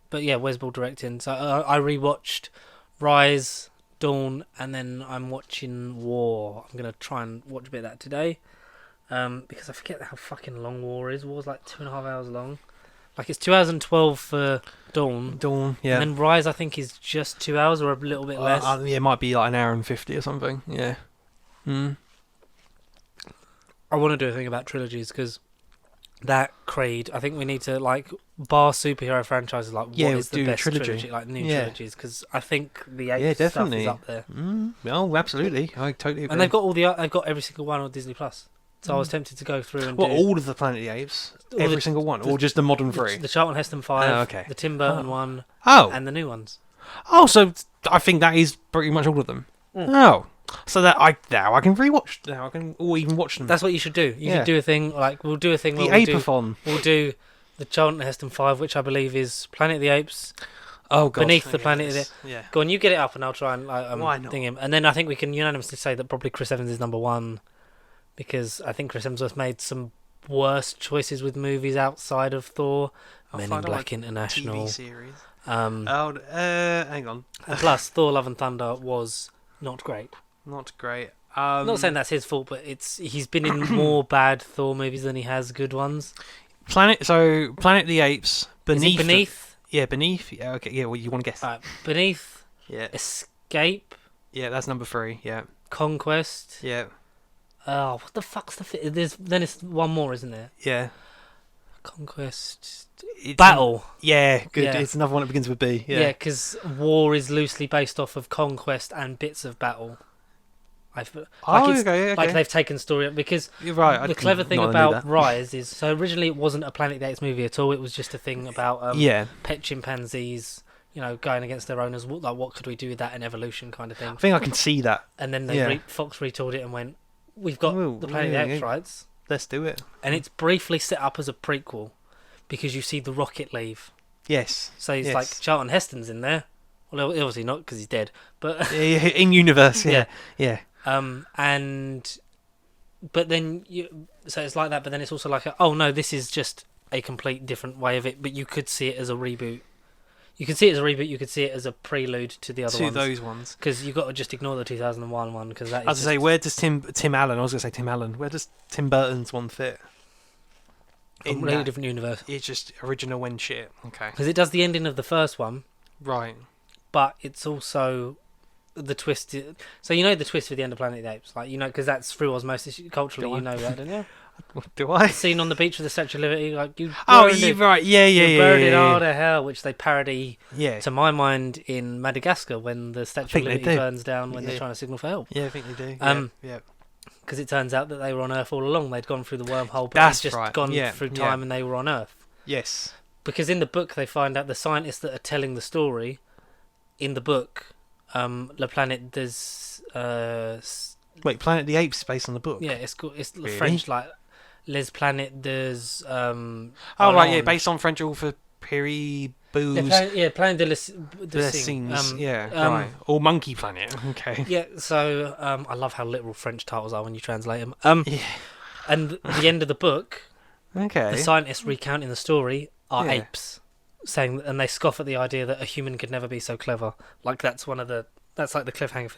Speaker 1: But yeah, Weswell directing. So I rewatched Rise, Dawn, and then I'm watching War. I'm going to try and watch a bit of that today. Because I forget how fucking long War is. War's like 2.5 hours long. Like, it's 2 hours and 12 for Dawn.
Speaker 2: Yeah.
Speaker 1: And then Rise, I think, is just 2 hours or a little bit less.
Speaker 2: Yeah, it might be like 1 hour and 50 or something. Yeah.
Speaker 1: I want to do a thing about trilogies, because that Creed, I think we need to, bar superhero franchises, what is the best trilogy? Like, new trilogies, because I think the Apes stuff is up there.
Speaker 2: Oh, absolutely. I totally agree.
Speaker 1: And they've got every single one on Disney Plus. So I was tempted to go through and
Speaker 2: all of the Planet of the Apes? Every single one? Or just the modern 3?
Speaker 1: The Charlton Heston 5, the Tim Burton one, and the new ones.
Speaker 2: Oh, so I think that is pretty much all of them. Oh. So that I can rewatch. Now I can even watch them.
Speaker 1: That's what you should do. You should do a thing, we'll do a thing
Speaker 2: where
Speaker 1: we'll do the Charlton Heston 5, which I believe is Planet of the Apes,
Speaker 2: Oh god,
Speaker 1: Beneath the Planet.
Speaker 2: Yeah.
Speaker 1: Go on, you get it up, and I'll try and
Speaker 2: Why not?
Speaker 1: Ding him. And then I think we can unanimously say that probably Chris Evans is number one, because I think Chris Hemsworth made some worse choices with movies outside of Thor. Men in Black International.
Speaker 2: TV series.
Speaker 1: Hang
Speaker 2: on.
Speaker 1: And plus, Thor: Love and Thunder was not great.
Speaker 2: Not great.
Speaker 1: Not saying that's his fault, but he's been in more bad Thor movies than he has good ones.
Speaker 2: Planet of the Apes.
Speaker 1: Beneath.
Speaker 2: Yeah, Beneath. Yeah, okay. Yeah, well, you want to guess?
Speaker 1: Beneath.
Speaker 2: Yeah.
Speaker 1: Escape.
Speaker 2: Yeah, that's number 3. Yeah.
Speaker 1: Conquest.
Speaker 2: Yeah.
Speaker 1: Oh, what the fuck's then it's one more, isn't there?
Speaker 2: Yeah.
Speaker 1: Conquest. Battle.
Speaker 2: Yeah, good. Yeah. It's another one that begins with B. Yeah,
Speaker 1: because War is loosely based off of Conquest and bits of Battle.
Speaker 2: Okay.
Speaker 1: Like they've taken story because
Speaker 2: you're right.
Speaker 1: The clever thing about Rise is so originally it wasn't a Planet of the Apes movie at all. It was just a thing about pet chimpanzees, going against their owners. What could we do with that in evolution kind of thing.
Speaker 2: I think I can see that.
Speaker 1: And then Fox retooled it and went, we've got the Planet of the Apes rights.
Speaker 2: Let's do it.
Speaker 1: And it's briefly set up as a prequel because you see the rocket leave.
Speaker 2: Yes.
Speaker 1: So it's like Charlton Heston's in there. Well, obviously not because he's dead, but
Speaker 2: in universe, yeah.
Speaker 1: But then so it's like that. But then it's also like, oh no, this is just a complete different way of it. But you could see it as a reboot. You could see it as a reboot. You could see it as a prelude to the other ones.
Speaker 2: To those ones,
Speaker 1: because you've got to just ignore the 2001 one because that.
Speaker 2: I was going to say, where does Tim Allen? I was going to say Tim Allen. Where does Tim Burton's one fit?
Speaker 1: In a completely different universe.
Speaker 2: It's just original when shit. Okay.
Speaker 1: Because it does the ending of the first one.
Speaker 2: Right.
Speaker 1: But it's also the twist. So you know the twist for the end of Planet of the Apes, because that's through osmosis culturally. You know that, don't you?
Speaker 2: Do I?
Speaker 1: The scene on the beach with the Statue of Liberty, like you.
Speaker 2: Oh, you're right. Yeah.
Speaker 1: You burned it all to hell, which they parody.
Speaker 2: Yeah.
Speaker 1: To my mind, in Madagascar, when the Statue of Liberty burns down when they're trying to signal for help.
Speaker 2: Yeah, I think they do. Yeah.
Speaker 1: Because it turns out that they were on Earth all along. They'd gone through the wormhole, but
Speaker 2: that's
Speaker 1: just gone through time, and they were on Earth.
Speaker 2: Yes.
Speaker 1: Because in the book, they find out the scientists that are telling the story. In the book, La Planète des.
Speaker 2: Wait, Planet of the Apes is based on the book.
Speaker 1: Yeah, it's really? French, like Les Planètes des.
Speaker 2: Based on French author Perry Boo's.
Speaker 1: Planet de
Speaker 2: Scenes. Right. Or Monkey Planet. Okay.
Speaker 1: Yeah, so I love how literal French titles are when you translate them. And the end of the book, the scientists recounting the story are apes. And they scoff at the idea that a human could never be so clever. Like that's like the cliffhanger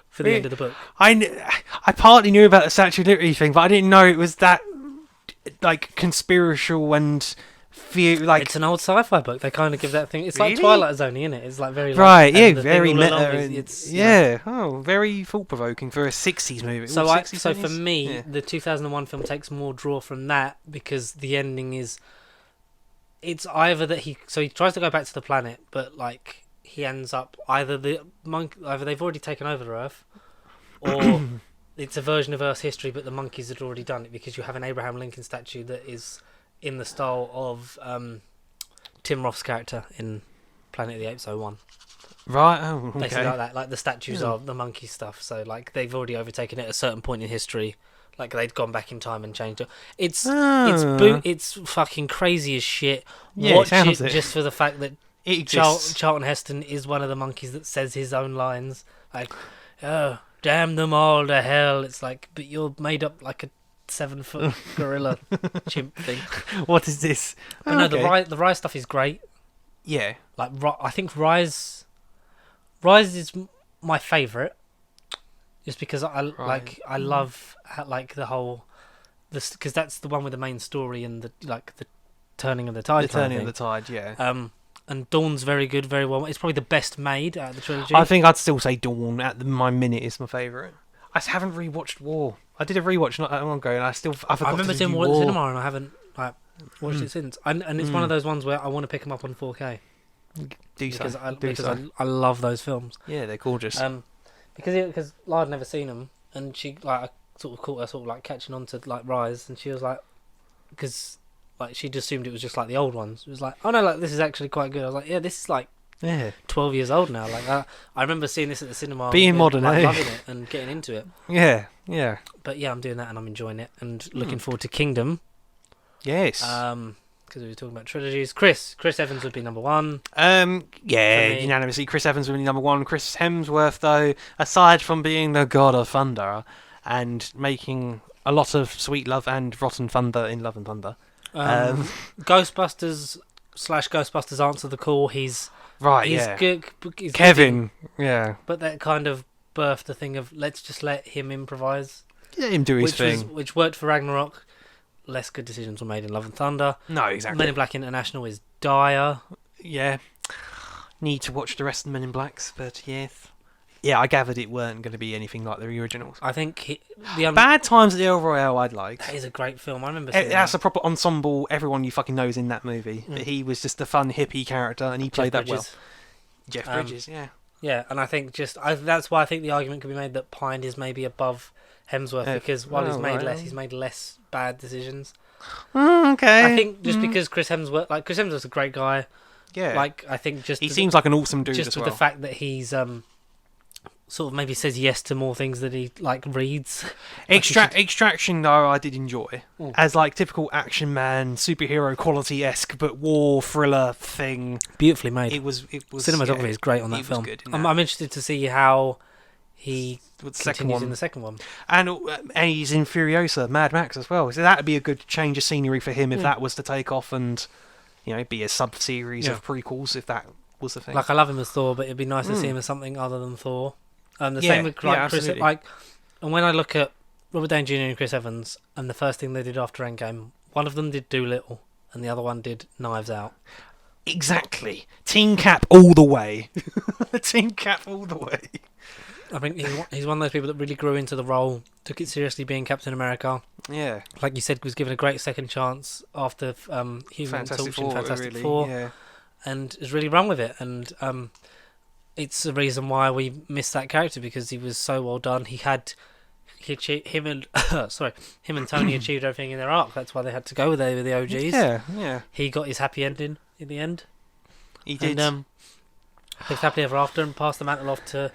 Speaker 1: for the end of the book.
Speaker 2: I partly knew about the Statue of Liberty thing, but I didn't know it was that like conspiratorial and
Speaker 1: it's an old sci-fi book. They kind of give that thing. It's like Twilight Zone, isn't it? It's like very
Speaker 2: very meta. Very thought-provoking for a '60s movie.
Speaker 1: So for me, the 2001 film takes more draw from that because the ending is. It's either that he tries to go back to the planet, but like he ends up either they've already taken over Earth, or it's a version of Earth's history, but the monkeys had already done it because you have an Abraham Lincoln statue that is in the style of Tim Roth's character in Planet of the Apes 01.
Speaker 2: Right. Oh, okay.
Speaker 1: Basically like that. Like the statues are the monkey stuff. So like they've already overtaken it at a certain point in history. Like they'd gone back in time and changed it. It's fucking crazy as shit. Watch it just for the fact that Charlton Heston is one of the monkeys that says his own lines. Like, oh, damn them all to hell. It's like, but you're made up like a 7-foot gorilla chimp thing.
Speaker 2: What is this?
Speaker 1: No, the Rise stuff is great.
Speaker 2: Yeah.
Speaker 1: Like I think Rise is my favourite. Just because I love the whole because that's the one with the main story and the turning of the tide.
Speaker 2: The turning of the tide, yeah.
Speaker 1: And Dawn's very good, very well. It's probably the best made out of the trilogy.
Speaker 2: I think I'd still say Dawn at my minute is my favourite. I haven't rewatched War. I did a rewatch not that long ago, and I
Speaker 1: remember seeing War at the cinema, and I haven't watched it since. And it's one of those ones where I want to pick them up on 4K. Because I love those films.
Speaker 2: Yeah, they're gorgeous.
Speaker 1: Because Lara had never seen them, and she I sort of caught her catching on to Rise, and she was like, because she just assumed it was just like the old ones. It was like, oh no, this is actually quite good. I was like, yeah, this is 12 years old now. I remember seeing this at the cinema,
Speaker 2: being modern,
Speaker 1: loving it and getting into it.
Speaker 2: Yeah.
Speaker 1: But yeah, I'm doing that and I'm enjoying it and looking forward to Kingdom.
Speaker 2: Yes.
Speaker 1: because we were talking about trilogies. Chris Evans would be number one.
Speaker 2: Unanimously, Chris Evans would be number one. Chris Hemsworth, though, aside from being the god of thunder and making a lot of sweet love and rotten thunder in Love and Thunder,
Speaker 1: Ghostbusters / Ghostbusters Answer the Call. He's good. He's
Speaker 2: Kevin,
Speaker 1: good,
Speaker 2: yeah.
Speaker 1: But that kind of birthed the thing of let's just let him improvise.
Speaker 2: Let him do his thing.
Speaker 1: Which worked for Ragnarok. Less good decisions were made in Love and Thunder.
Speaker 2: No, exactly.
Speaker 1: Men in Black International is dire.
Speaker 2: Yeah. Need to watch the rest of the Men in Blacks, but yes. Yeah, I gathered it weren't going to be anything like the originals.
Speaker 1: I think
Speaker 2: Bad Times at the El Royale I'd like.
Speaker 1: That is a great film. I remember seeing
Speaker 2: that's a proper ensemble. Everyone you fucking know is in that movie. But he was just a fun hippie character, and he played that well. Jeff Bridges, yeah.
Speaker 1: Yeah, and I think that's why I think the argument could be made that Pine is maybe above Hemsworth, because while he's made less bad decisions.
Speaker 2: Okay.
Speaker 1: I think just because Chris Hemsworth's a great guy.
Speaker 2: Yeah.
Speaker 1: Like, I think
Speaker 2: he seems like an awesome dude
Speaker 1: just
Speaker 2: as well.
Speaker 1: with the fact that he's sort of maybe says yes to more things that he like reads.
Speaker 2: Extraction, though, I did enjoy as like typical action man, superhero quality-esque, but war thriller thing.
Speaker 1: Beautifully made.
Speaker 2: It was
Speaker 1: cinematography is great on that film.
Speaker 2: Good
Speaker 1: I'm interested to see how he continues in the second one.
Speaker 2: And he's in Furiosa, Mad Max as well. So that would be a good change of scenery for him if that was to take off and be a sub-series of prequels if that was the thing.
Speaker 1: Like, I love him as Thor, but it'd be nice to see him as something other than Thor. Same with Chris. And when I look at Robert Downey Jr. and Chris Evans, and the first thing they did after Endgame, one of them did Dolittle, and the other one did Knives Out.
Speaker 2: Exactly. Team Cap all the way. Team Cap all the way.
Speaker 1: I think he's one of those people that really grew into the role, took it seriously being Captain America.
Speaker 2: Yeah.
Speaker 1: Like you said, was given a great second chance after Human Torch and Fantastic Four. And has really run with it. And it's the reason why we missed that character, because he was so well done. Him and Tony achieved everything in their arc. That's why they had to go with the OGs.
Speaker 2: Yeah.
Speaker 1: He got his happy ending in the end.
Speaker 2: He did.
Speaker 1: And lived happily ever after and passed the mantle off to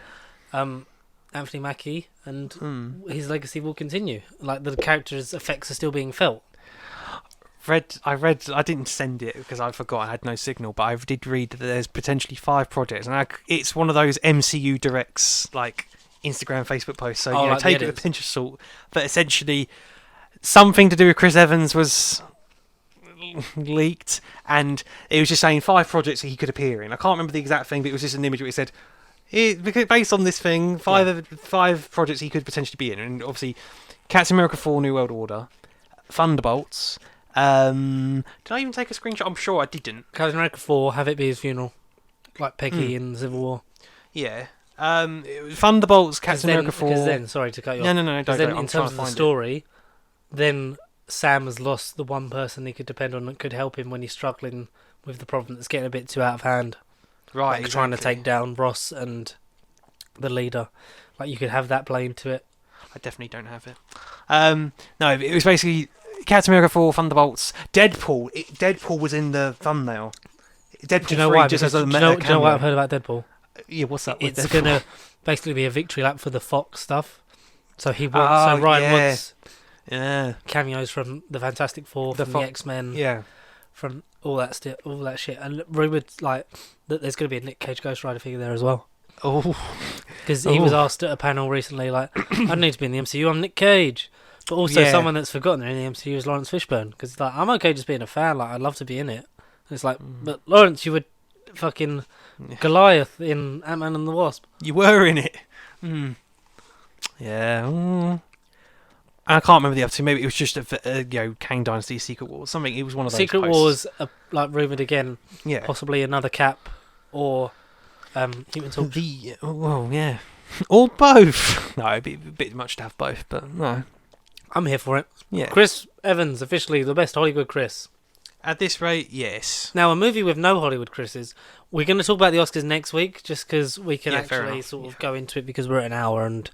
Speaker 1: Anthony Mackie, and his legacy will continue. Like, the character's effects are still being felt.
Speaker 2: I didn't send it because I forgot, I had no signal, but I did read that there's potentially 5 projects, and it's one of those MCU directs, like Instagram, Facebook posts, so like take it with a pinch of salt, but essentially something to do with Chris Evans was leaked, and it was just saying 5 projects that he could appear in. I can't remember the exact thing, but it was just an image where it said, based on this thing, 5 projects he could potentially be in, and obviously Captain America 4 New World Order, Thunderbolts. Did I even take a screenshot? I'm sure I didn't.
Speaker 1: Captain America 4, have it be his funeral, like Peggy in Civil War.
Speaker 2: Yeah. Thunderbolts, Captain America 4.
Speaker 1: Because then, sorry to cut you off.
Speaker 2: No, don't.
Speaker 1: Then, in terms of the story, then Sam has lost the one person he could depend on that could help him when he's struggling with the problem that's getting a bit too out of hand.
Speaker 2: Right,
Speaker 1: like trying to take down Ross and the leader. Like, you could have that play into it.
Speaker 2: I definitely don't have it. No, it was basically Captain America 4, Thunderbolts, Deadpool. Deadpool was in the thumbnail. Deadpool.
Speaker 1: Do you know why? Do you know what I've heard about Deadpool?
Speaker 2: Yeah, what's up?
Speaker 1: It's going to basically be a victory lap for the Fox stuff. So Ryan wants cameos from the Fantastic Four, from the X-Men, from all that shit, and rumoured like that there's going to be a Nick Cage Ghost Rider figure there as well.
Speaker 2: Oh,
Speaker 1: because he was asked at a panel recently, like, I don't need to be in the MCU, I'm Nick Cage. But also someone that's forgotten they're in the MCU is Lawrence Fishburne, because he's like, I'm okay just being a fan, like, I'd love to be in it. And it's like, but Lawrence, you were fucking Goliath in Ant-Man and the Wasp.
Speaker 2: You were in it. Yeah. I can't remember the other two. Maybe it was just Kang Dynasty, Secret Wars, something. It was one of those.
Speaker 1: Secret Wars, like rumoured again.
Speaker 2: Yeah.
Speaker 1: Possibly another Cap or Human Torch.
Speaker 2: Or both. No, it'd be a bit much to have both, but no.
Speaker 1: I'm here for it.
Speaker 2: Yeah.
Speaker 1: Chris Evans, officially the best Hollywood Chris.
Speaker 2: At this rate, yes.
Speaker 1: Now, a movie with no Hollywood Chris's. We're going to talk about the Oscars next week, just because we can actually sort of go into it, because we're at an hour and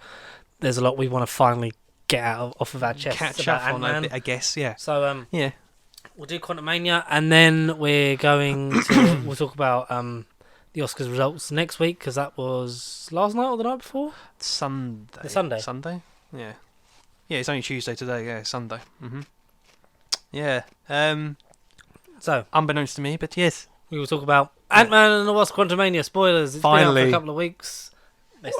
Speaker 1: there's a lot we want to finally get off of our chest.
Speaker 2: Catch up on a bit, I guess, yeah.
Speaker 1: So, we'll do Quantumania, and then we're going to... we'll talk about the Oscars results next week, because that was last night or the night before?
Speaker 2: Sunday.
Speaker 1: Sunday?
Speaker 2: Yeah. Yeah, it's only Tuesday today, Sunday. Yeah.
Speaker 1: So,
Speaker 2: unbeknownst to me, but yes,
Speaker 1: we will talk about Ant-Man and the Wasp: Quantumania spoilers. It's
Speaker 2: finally
Speaker 1: been out for a couple of weeks.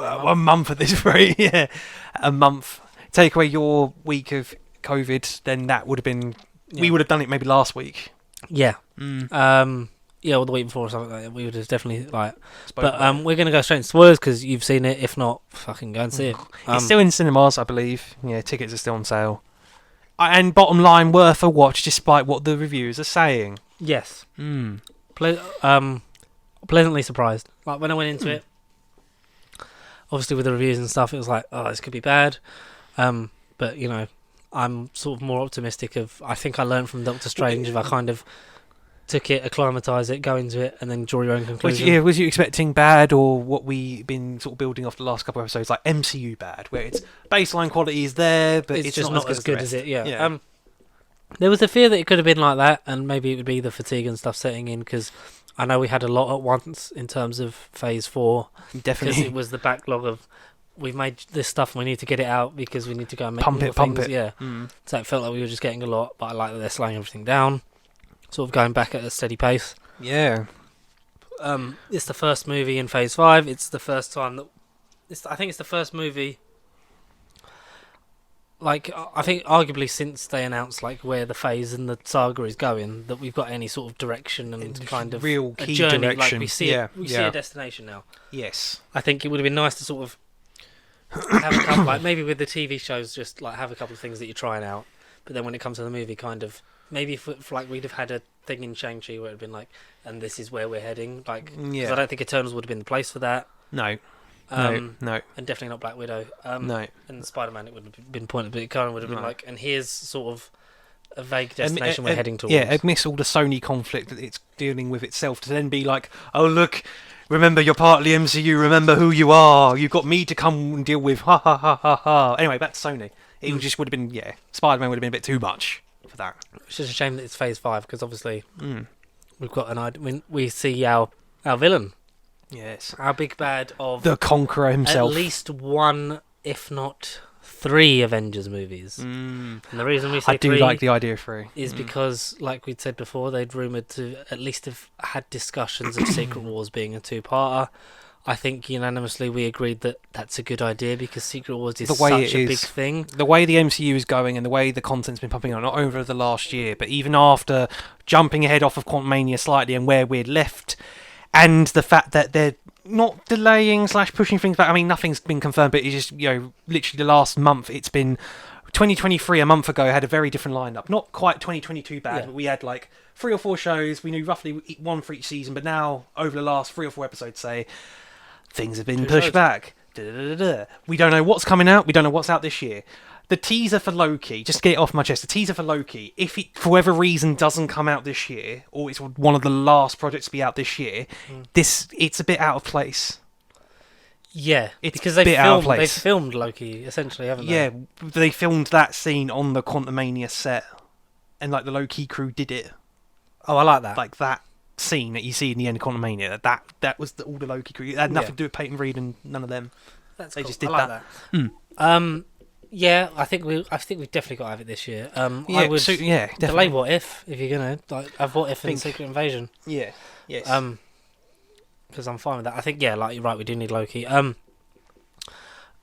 Speaker 2: A month at this rate, yeah, a month. Take away your week of COVID, then that would have been. Yeah. We would have done it maybe last week.
Speaker 1: Yeah. Yeah, or the week before or something like that. We would have definitely But we're going to go straight into spoilers because you've seen it. If not, fucking go and see it.
Speaker 2: It's still in cinemas, I believe. Yeah, tickets are still on sale. And bottom line, worth a watch despite what the reviews are saying.
Speaker 1: Yes. Pleasantly surprised. Like when I went into it, obviously with the reviews and stuff, it was like, oh, this could be bad. But you know, I'm sort of more optimistic. I think I learned from Doctor Strange. If I kind of took it, acclimatise it, go into it, and then draw your own conclusion.
Speaker 2: Was you expecting bad, or what we've been sort of building off the last couple of episodes, like MCU bad, where it's baseline quality is there, but it's just not as good as it?
Speaker 1: Yeah. There was a fear that it could have been like that, and maybe it would be the fatigue and stuff setting in, because I know we had a lot at once in terms of Phase 4.
Speaker 2: Definitely.
Speaker 1: Because it was the backlog of, we've made this stuff and we need to get it out because we need to go and make
Speaker 2: pump it.
Speaker 1: Yeah. So it felt like we were just getting a lot, but I like that they're slowing everything down. Sort of going back at a steady pace.
Speaker 2: Yeah.
Speaker 1: It's the first movie in Phase 5. It's the first time that... I think it's the first movie... Like, I think arguably since they announced like where the phase and the saga is going, that we've got any sort of direction and kind of
Speaker 2: real key
Speaker 1: journey.
Speaker 2: Direction.
Speaker 1: Like we see a destination now.
Speaker 2: Yes.
Speaker 1: I think it would have been nice to sort of have a couple, like maybe with the TV shows, just like have a couple of things that you're trying out. But then when it comes to the movie, kind of maybe if like we'd have had a thing in Shang-Chi where it'd been like, and this is where we're heading. Like, because I don't think Eternals would have been the place for that.
Speaker 2: No. No.
Speaker 1: And definitely not Black Widow.
Speaker 2: No.
Speaker 1: And Spider-Man, it would have been pointed, but it kind of would have been like, and here's sort of a vague destination we're heading towards.
Speaker 2: Yeah, amidst all the Sony conflict that it's dealing with itself, to then be like, oh look, remember you're part of the MCU, remember who you are, you've got me to come and deal with, ha ha ha ha ha. Anyway, back to Sony. It just would have been, Spider-Man would have been a bit too much for that.
Speaker 1: It's just a shame that it's Phase 5, because obviously we've got an idea. We see our villain.
Speaker 2: Yes.
Speaker 1: Our big bad of...
Speaker 2: the Conqueror himself.
Speaker 1: At least one, if not 3 Avengers movies. And the reason we say
Speaker 2: I do like the idea of 3.
Speaker 1: Is because, like we'd said before, they'd rumoured to at least have had discussions of Secret Wars being a 2-parter. I think unanimously we agreed that that's a good idea, because Secret Wars is such a big thing.
Speaker 2: The way the MCU is going and the way the content's been pumping out, not over the last year, but even after jumping ahead off of Quantumania slightly and where we'd left... And the fact that they're not delaying / pushing things back. I mean, nothing's been confirmed, but it's just, literally the last month, it's been 2023 a month ago had a very different lineup. Not quite 2022 bad, but we had like 3 or 4 shows. We knew roughly one for each season, but now over the last 3 or 4 episodes, say, things have been pushed back. We don't know what's coming out. We don't know what's out this year. The teaser for Loki, just to get it off my chest, the teaser for Loki, if it, for whatever reason, doesn't come out this year, or it's one of the last projects to be out this year, it's a bit out of place.
Speaker 1: Yeah,
Speaker 2: it's
Speaker 1: because
Speaker 2: they've
Speaker 1: filmed Loki, essentially, haven't they?
Speaker 2: Yeah, they filmed that scene on the Quantumania set, and like the Loki crew did it.
Speaker 1: Oh, I like that.
Speaker 2: Like that scene that you see in the end of Quantumania, that was all the Loki crew. It had nothing to do with Peyton Reed and none of them.
Speaker 1: They
Speaker 2: cool.
Speaker 1: just did that. Yeah, I think we've definitely got to have it this year. I would delay What If you're gonna have What If and Secret Invasion.
Speaker 2: Yeah, yes.
Speaker 1: Because I'm fine with that. I think like you're right, we do need Loki.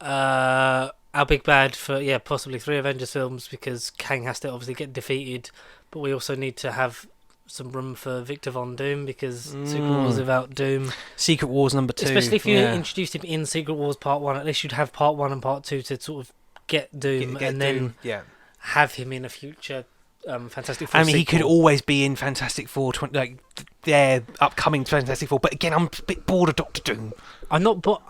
Speaker 1: Our big bad for possibly 3 Avengers films, because Kang has to obviously get defeated, but we also need to have some room for Victor Von Doom, because Secret Wars without Doom.
Speaker 2: Secret Wars number 2.
Speaker 1: Especially if you introduced him in Secret Wars Part 1, at least you'd have Part 1 and Part 2 to sort of get Doom and then have him in a future Fantastic Four.
Speaker 2: I mean, he could always be in Fantastic Four, their upcoming Fantastic Four. But again, I'm a bit bored of Doctor Doom.
Speaker 1: I'm not, but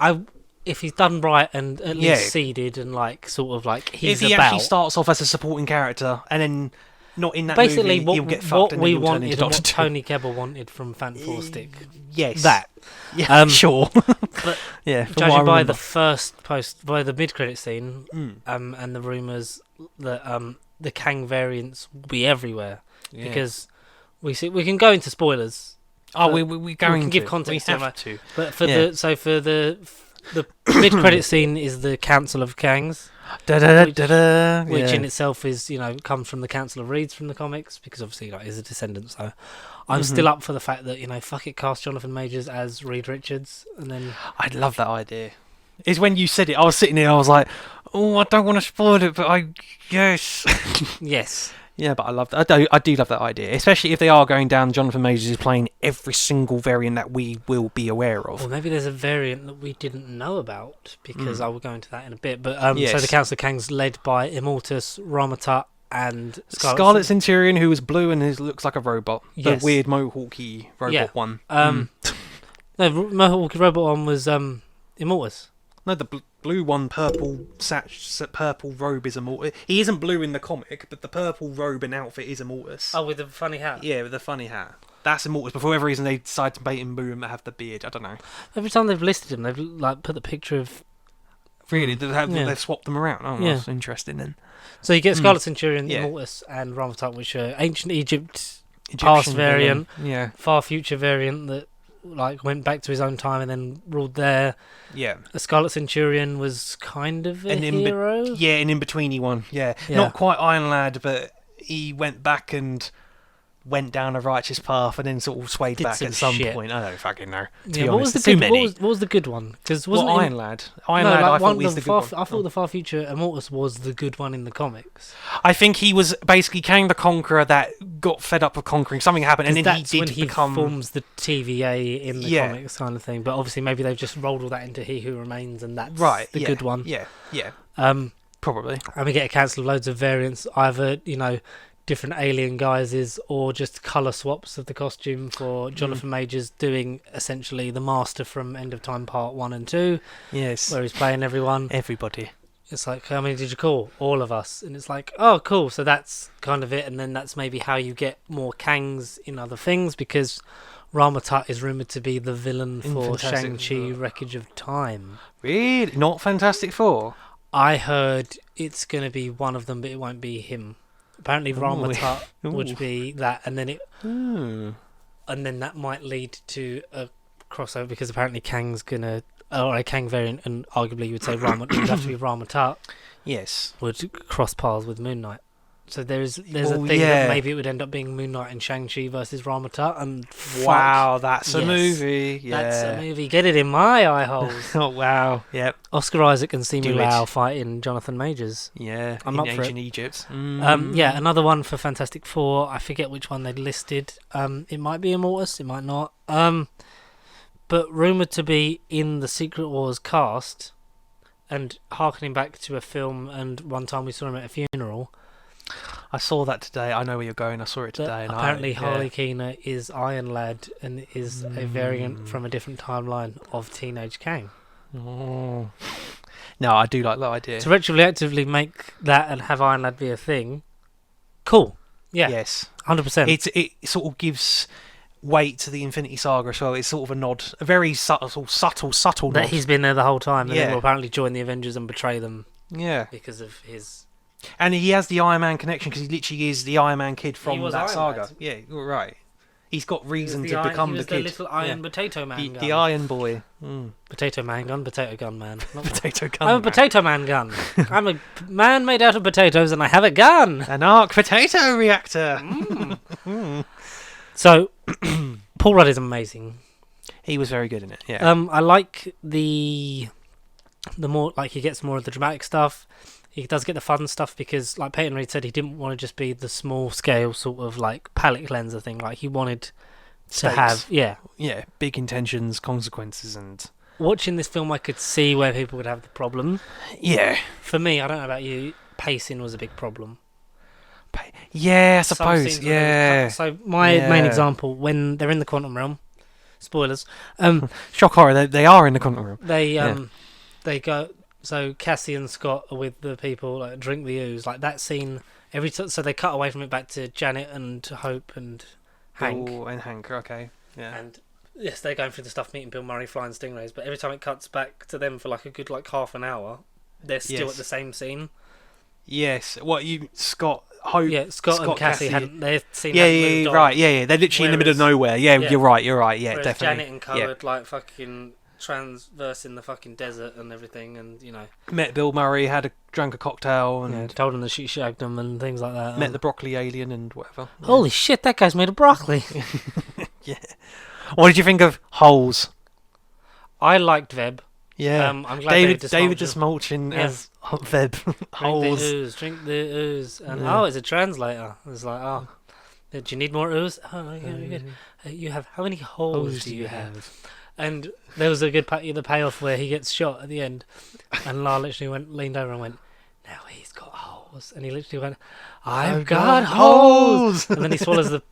Speaker 1: if he's done right and at least seeded and he's
Speaker 2: if he actually starts off as a supporting character and then not in that
Speaker 1: basically
Speaker 2: movie, he'll get fucked.
Speaker 1: What we wanted, and what Tony Kebbell wanted from Fantastic Four Stick.
Speaker 2: Yes,
Speaker 1: that.
Speaker 2: Yeah, sure.
Speaker 1: But judging by the mid-credit scene, and the rumours that the Kang variants will be everywhere, because we can go into spoilers.
Speaker 2: Oh, we're going
Speaker 1: to give context.
Speaker 2: We have to.
Speaker 1: But for the The mid-credit scene is the Council of Kangs, which in itself is, comes from the Council of Reeds from the comics, because obviously he's a descendant. So I'm still up for the fact that fuck it, cast Jonathan Majors as Reed Richards, and then
Speaker 2: I'd love that idea. Is when you said it, I was sitting there, I was like, oh, I don't want to spoil it, but yes. Yeah, but I love that. I do love that idea, especially if they are going down. Jonathan Majors is playing every single variant that we will be aware of.
Speaker 1: Or maybe there's a variant that we didn't know about, because I will go into that in a bit. But so the Council of Kangs led by Immortus, Rama-Tut, and
Speaker 2: Scarlet Centurion, who was blue and looks like a robot. The weird Mohawky robot one.
Speaker 1: No, Mohawky robot one was Immortus.
Speaker 2: No, the blue one, purple robe is Immortus. He isn't blue in the comic, but the purple robe and outfit is Immortus.
Speaker 1: Oh, with the funny hat?
Speaker 2: Yeah, with the funny hat. That's Immortus, but for whatever reason they decide to bait and boo him and have the beard. I don't know.
Speaker 1: Every time they've listed him, they've put the picture of...
Speaker 2: Really? They've swapped them around? Oh, that's interesting then.
Speaker 1: So you get Scarlet Centurion, Immortus, and Rama-Tut, which are ancient Egyptian past variant, far future variant that went back to his own time and then ruled there.
Speaker 2: Yeah.
Speaker 1: The Scarlet Centurion was kind of a hero.
Speaker 2: An in-betweeny one. Yeah. Not quite Iron Lad, but he went back and went down a righteous path and then sort of swayed back at some point. I don't fucking know.
Speaker 1: What was the good one? Because
Speaker 2: Iron Lad? Iron Lad, I thought was the good one.
Speaker 1: I thought the Far Future Immortus was the good one in the comics.
Speaker 2: I think he was basically Kang the Conqueror that got fed up with conquering. Something happened, and then he
Speaker 1: forms the TVA in the comics kind of thing. But obviously, maybe they've just rolled all that into He Who Remains, and that's the good one.
Speaker 2: Yeah. Probably.
Speaker 1: And we get a council of loads of variants, either different alien guises or just colour swaps of the costume for Jonathan Majors doing essentially the Master from End of Time Part 1 and 2.
Speaker 2: Yes.
Speaker 1: Where he's playing
Speaker 2: everybody.
Speaker 1: It's like, how many did you call? All of us. And it's like, oh, cool. So that's kind of it. And then that's maybe how you get more Kangs in other things, because Rama-Tut is rumoured to be the villain for Shang-Chi Wreckage of Time.
Speaker 2: Really? Not Fantastic Four?
Speaker 1: I heard it's going to be one of them, but it won't be him. Apparently, Rama-Tut would be that, and then and then that might lead to a crossover, because apparently Kang's gonna, or a Kang variant, and arguably you would say would have to be Rama-Tut.
Speaker 2: Yes,
Speaker 1: would cross paths with Moon Knight. So there's a thing that maybe it would end up being Moon Knight and Shang-Chi versus Rama-Tut, and
Speaker 2: wow, that's a movie. Yeah.
Speaker 1: That's a movie. Get it in my eye holes.
Speaker 2: Oh wow, yep.
Speaker 1: Oscar Isaac and Simu Liu fighting Jonathan Majors.
Speaker 2: Yeah,
Speaker 1: I'm up for
Speaker 2: ancient Egypt.
Speaker 1: Another one for Fantastic Four. I forget which one they'd listed. It might be Immortus, it might not. But rumoured to be in the Secret Wars cast, and harkening back to a film, and one time we saw him at a funeral.
Speaker 2: I saw that today. I know where you're going. I saw it today. And
Speaker 1: apparently, Harley Keener is Iron Lad and is a variant from a different timeline of Teenage Kang.
Speaker 2: Oh. No, I do like that idea.
Speaker 1: To retroactively make that and have Iron Lad be a thing, cool. Yeah.
Speaker 2: Yes.
Speaker 1: 100%.
Speaker 2: It sort of gives weight to the Infinity Saga as well. It's sort of a nod, a very subtle nod.
Speaker 1: That he's been there the whole time, and then will apparently join the Avengers and betray them.
Speaker 2: Yeah.
Speaker 1: Because of his...
Speaker 2: And he has the Iron Man connection, because he literally is the Iron Man kid from that
Speaker 1: Iron
Speaker 2: saga.
Speaker 1: Lad.
Speaker 2: Yeah, you're right. He's got reason to become the kid.
Speaker 1: He was the little Iron Potato Man gun.
Speaker 2: The Iron Boy.
Speaker 1: Potato Man gun, Potato Gun Man.
Speaker 2: Potato Gun
Speaker 1: I'm a Potato Man gun. I'm a man made out of potatoes and I have a gun.
Speaker 2: An arc potato reactor.
Speaker 1: So, Paul Rudd is amazing.
Speaker 2: He was very good in it, yeah.
Speaker 1: I like the more, he gets more of the dramatic stuff. He does get the fun stuff, because, like Peyton Reed said, he didn't want to just be the small scale sort of palate cleanser thing. He wanted to have
Speaker 2: big intentions, consequences, and
Speaker 1: watching this film, I could see where people would have the problem.
Speaker 2: Yeah.
Speaker 1: For me, I don't know about you, pacing was a big problem.
Speaker 2: Yeah, I suppose. Yeah.
Speaker 1: So my main example, when they're in the quantum realm, spoilers.
Speaker 2: Shock horror. They are in the quantum realm.
Speaker 1: They go. So Cassie and Scott are with the people, drink the ooze, that scene. So they cut away from it back to Janet and Hope and Hank.
Speaker 2: Oh, and Hank, okay, yeah.
Speaker 1: And yes, they're going through the stuff, meeting Bill Murray flying stingrays. But every time it cuts back to them for a good half an hour, they're still at the same scene.
Speaker 2: Yes. Scott, Hope.
Speaker 1: Yeah, Scott and Cassie hadn't. They've seen.
Speaker 2: Right. Yeah. They're literally in the middle of nowhere. Yeah, you're right. Yeah,
Speaker 1: whereas
Speaker 2: definitely.
Speaker 1: Janet and Co had fucking transversing the fucking desert and everything, and
Speaker 2: met Bill Murray, drank a cocktail, and
Speaker 1: told him that she shagged him and things like that.
Speaker 2: Met the broccoli alien and whatever.
Speaker 1: Holy shit, that guy's made of broccoli.
Speaker 2: Yeah. What did you think of Holes?
Speaker 1: I liked Veb.
Speaker 2: Yeah.
Speaker 1: I'm glad
Speaker 2: David Dastmalchian as Veb.
Speaker 1: Holes. Drink the ooze. And it's a translator. It's like, do you need more ooze? Oh, yeah, good. You have, how many holes do you have? And there was a good the payoff where he gets shot at the end, and La literally leaned over and went, now he's got holes. And he literally went, I've got holes. And then he swallows the,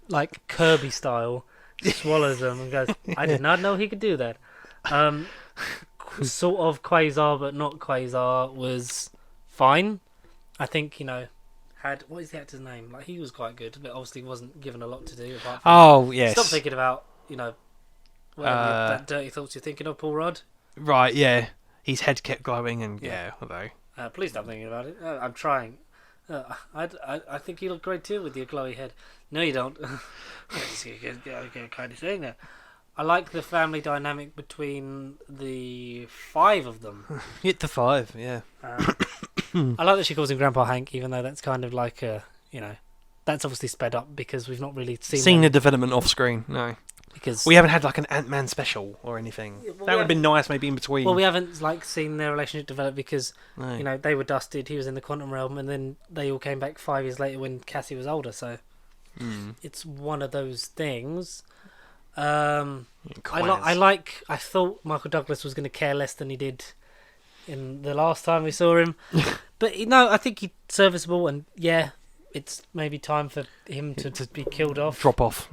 Speaker 1: Kirby style, swallows them and goes, I did not know he could do that. Sort of Quasar, but not Quasar was fine. I think, what is the actor's name? He was quite good, but obviously wasn't given a lot to do.
Speaker 2: Yes.
Speaker 1: Stop thinking about, that dirty thoughts you're thinking of, Paul Rudd.
Speaker 2: Right, yeah. His head kept glowing, and although.
Speaker 1: Please stop thinking about it. I'm trying. I think you look great too with your glowy head. No, you don't. You're kind of saying that. I like the family dynamic between the 5 of them.
Speaker 2: Hit the 5, yeah.
Speaker 1: I like that she calls him Grandpa Hank, even though that's kind of like that's obviously sped up because we've not really seen
Speaker 2: the development off screen. No, because we haven't had an Ant-Man special or anything. That would have been nice, maybe in between.
Speaker 1: Well, we haven't seen their relationship develop because they were dusted. He was in the quantum realm, and then they all came back 5 years later when Cassie was older. So it's one of those things. I thought Michael Douglas was going to care less than he did in the last time we saw him, but I think he's serviceable, and it's maybe time for him to be killed off,
Speaker 2: drop off.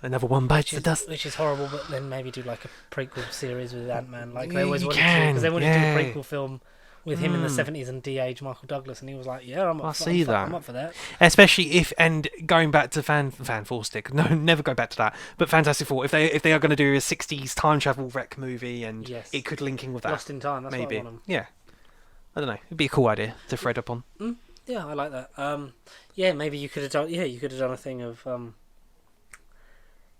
Speaker 2: Another one bites the dust,
Speaker 1: which is horrible. But then maybe do a prequel series with Ant-Man, they always wanted to, because they wanted to do a prequel film with him in the 70s and de-age Michael Douglas, and he was like, I'm up for that.
Speaker 2: Especially if, and going back to Fan Four Stick, no, never go back to that, but Fantastic Four, if they are going to do a 60s time travel wreck movie, and it could link in with that.
Speaker 1: Lost in Time, that's
Speaker 2: maybe.
Speaker 1: What I want them.
Speaker 2: Yeah. I don't know, it'd be a cool idea to thread up on.
Speaker 1: Yeah, I like that. Maybe you could have done a thing of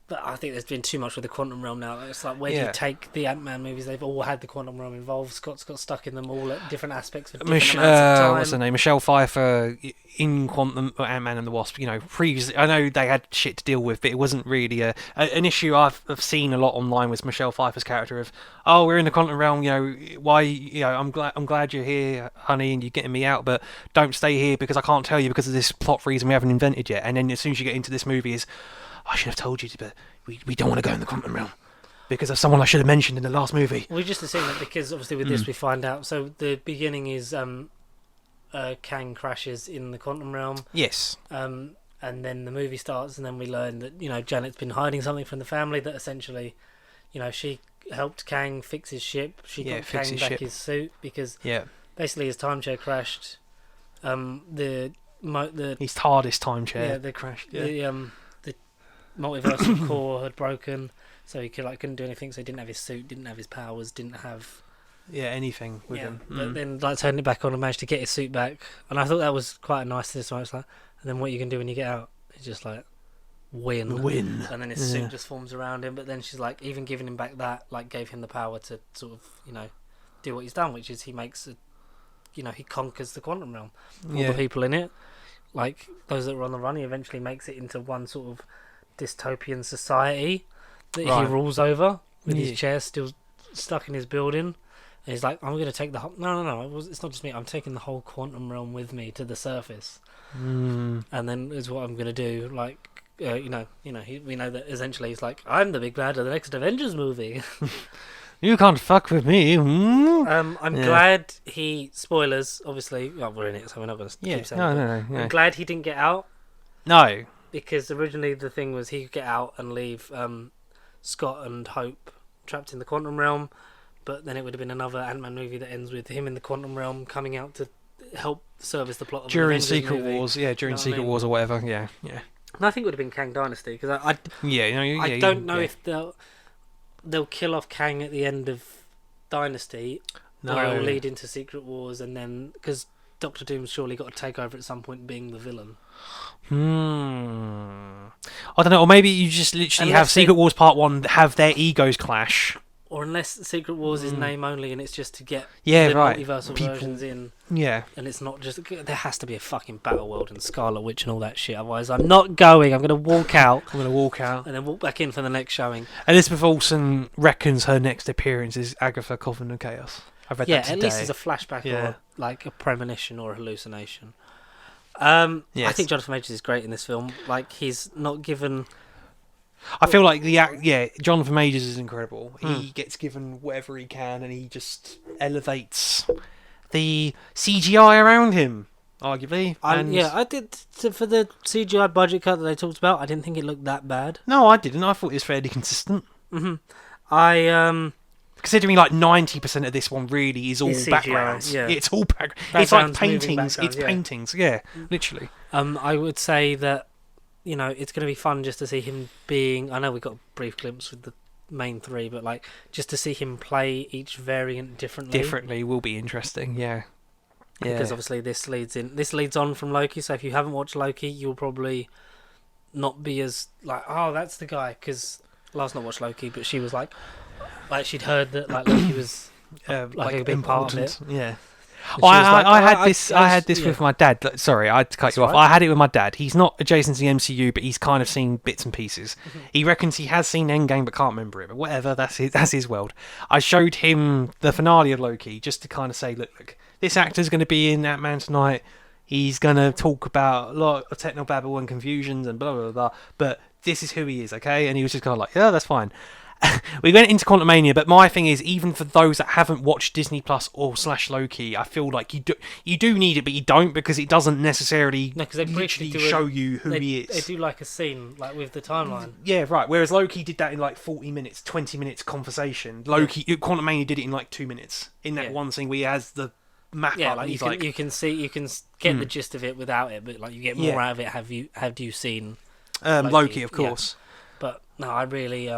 Speaker 1: but I think there's been too much with the quantum realm now. It's like, where do you take the Ant-Man movies? They've all had the quantum realm involved. Scott's got stuck in them all at different aspects for different amounts of time.
Speaker 2: What's her name? Michelle Pfeiffer in Ant-Man and the Wasp. Previously, I know they had shit to deal with, but it wasn't really an issue I've seen a lot online with Michelle Pfeiffer's character of, we're in the quantum realm. Why? I'm glad you're here, honey, and you're getting me out, but don't stay here because I can't tell you because of this plot reason we haven't invented yet. And then as soon as you get into this movie, I should have told you, but we don't want to go in the quantum realm because of someone I should have mentioned in the last movie.
Speaker 1: We just assume that because obviously with this we find out. So the beginning is Kang crashes in the quantum realm.
Speaker 2: Yes.
Speaker 1: And then the movie starts, and then we learn that Janet's been hiding something from the family. That essentially, she helped Kang fix his ship. She got Kang back his suit because basically his time chair crashed. His
Speaker 2: TARDIS time chair crashed. Yeah.
Speaker 1: The multiversal core had broken, so he couldn't do anything. So he didn't have his suit, didn't have his powers, didn't have
Speaker 2: anything with him.
Speaker 1: But then turned it back on and managed to get his suit back. And I thought that was quite a nice. This one, it's and then what you can do when you get out, it's just win, and then his suit just forms around him. But then she's even giving him back that gave him the power to sort of do what he's done, which is he makes he conquers the quantum realm. All the people in it, those that were on the run, he eventually makes it into one sort of dystopian society that he rules over with his chair still stuck in his building. And he's like, I'm going to take the whole... No, it's not just me. I'm taking the whole quantum realm with me to the surface. And then is what I'm going to do. We know that essentially he's like, I'm the big bad of the next Avengers movie.
Speaker 2: You can't fuck with me.
Speaker 1: I'm glad he... Spoilers, obviously. Well, we're in it, so we're not going to keep saying it. No. I'm glad he didn't get out.
Speaker 2: No.
Speaker 1: Because originally the thing was he could get out and leave Scott and Hope trapped in the quantum realm, but then it would have been another Ant-Man movie that ends with him in the quantum realm coming out to help service the plot of
Speaker 2: during Secret Wars. Yeah, during Secret Wars or whatever. Yeah.
Speaker 1: And I think it would have been Kang Dynasty because I don't know if they'll kill off Kang at the end of Dynasty, or it'll lead into Secret Wars, and then because Doctor Doom's surely got to take over at some point, being the villain.
Speaker 2: I don't know, or maybe you just literally have Secret Wars Part 1 have their egos clash.
Speaker 1: Or unless Secret Wars is name only and it's just to get multiversal versions in.
Speaker 2: Yeah.
Speaker 1: And it's not just... There has to be a fucking Battle World and Scarlet Witch and all that shit. Otherwise, I'm not going. I'm going to walk out. And then walk back in for the next showing.
Speaker 2: Elizabeth Olsen reckons her next appearance is Agatha Coven of Chaos. I read that today.
Speaker 1: Yeah, at least it's a flashback or like a premonition or a hallucination. I think Jonathan Majors is great in this film. Like, he's not given...
Speaker 2: I feel like Jonathan Majors is incredible. He gets given whatever he can, and he just elevates the CGI around him, arguably.
Speaker 1: I did for the CGI budget cut that they talked about. I didn't think it looked that bad.
Speaker 2: No, I didn't. I thought it was fairly consistent. Considering like 90% of this one really is all CGI, backgrounds. Yeah. It's all it's like paintings. It's paintings. Yeah, literally.
Speaker 1: I would say that. It's going to be fun just to see him being... I know we got a brief glimpse with the main three, but like just to see him play each variant differently.
Speaker 2: Differently will be interesting, yeah.
Speaker 1: Because obviously this leads on from Loki, so if you haven't watched Loki, you'll probably not be as like, oh, that's the guy, because Lars not watched Loki, but she was like she'd heard that like Loki was like a big part of it.
Speaker 2: Yeah. I had this with my dad. Sorry, I had to cut you off. I had it with my dad. He's not adjacent to the MCU, but he's kind of seen bits and pieces. Mm-hmm. He reckons he has seen Endgame, but can't remember it. But whatever, that's his world. I showed him the finale of Loki just to kind of say, look, this actor's going to be in Ant-Man tonight. He's going to talk about a lot of technobabble and confusions and blah, blah, blah. But this is who he is, okay? And he was just kind of like, yeah, that's fine. We went into Quantumania, but my thing is, even for those that haven't watched Disney Plus or /Loki, I feel like you do need it, but you don't, because it doesn't necessarily literally show you who he is.
Speaker 1: They do like a scene, like with the timeline.
Speaker 2: Yeah, right. Whereas Loki did that in like 40 minutes, 20 minutes conversation. Quantumania did it in like 2 minutes. In that one scene where he has the map up.
Speaker 1: Like you can get the gist of it without it, but like you get more out of it. Have you seen
Speaker 2: Loki? Of course.
Speaker 1: Yeah. But no, I really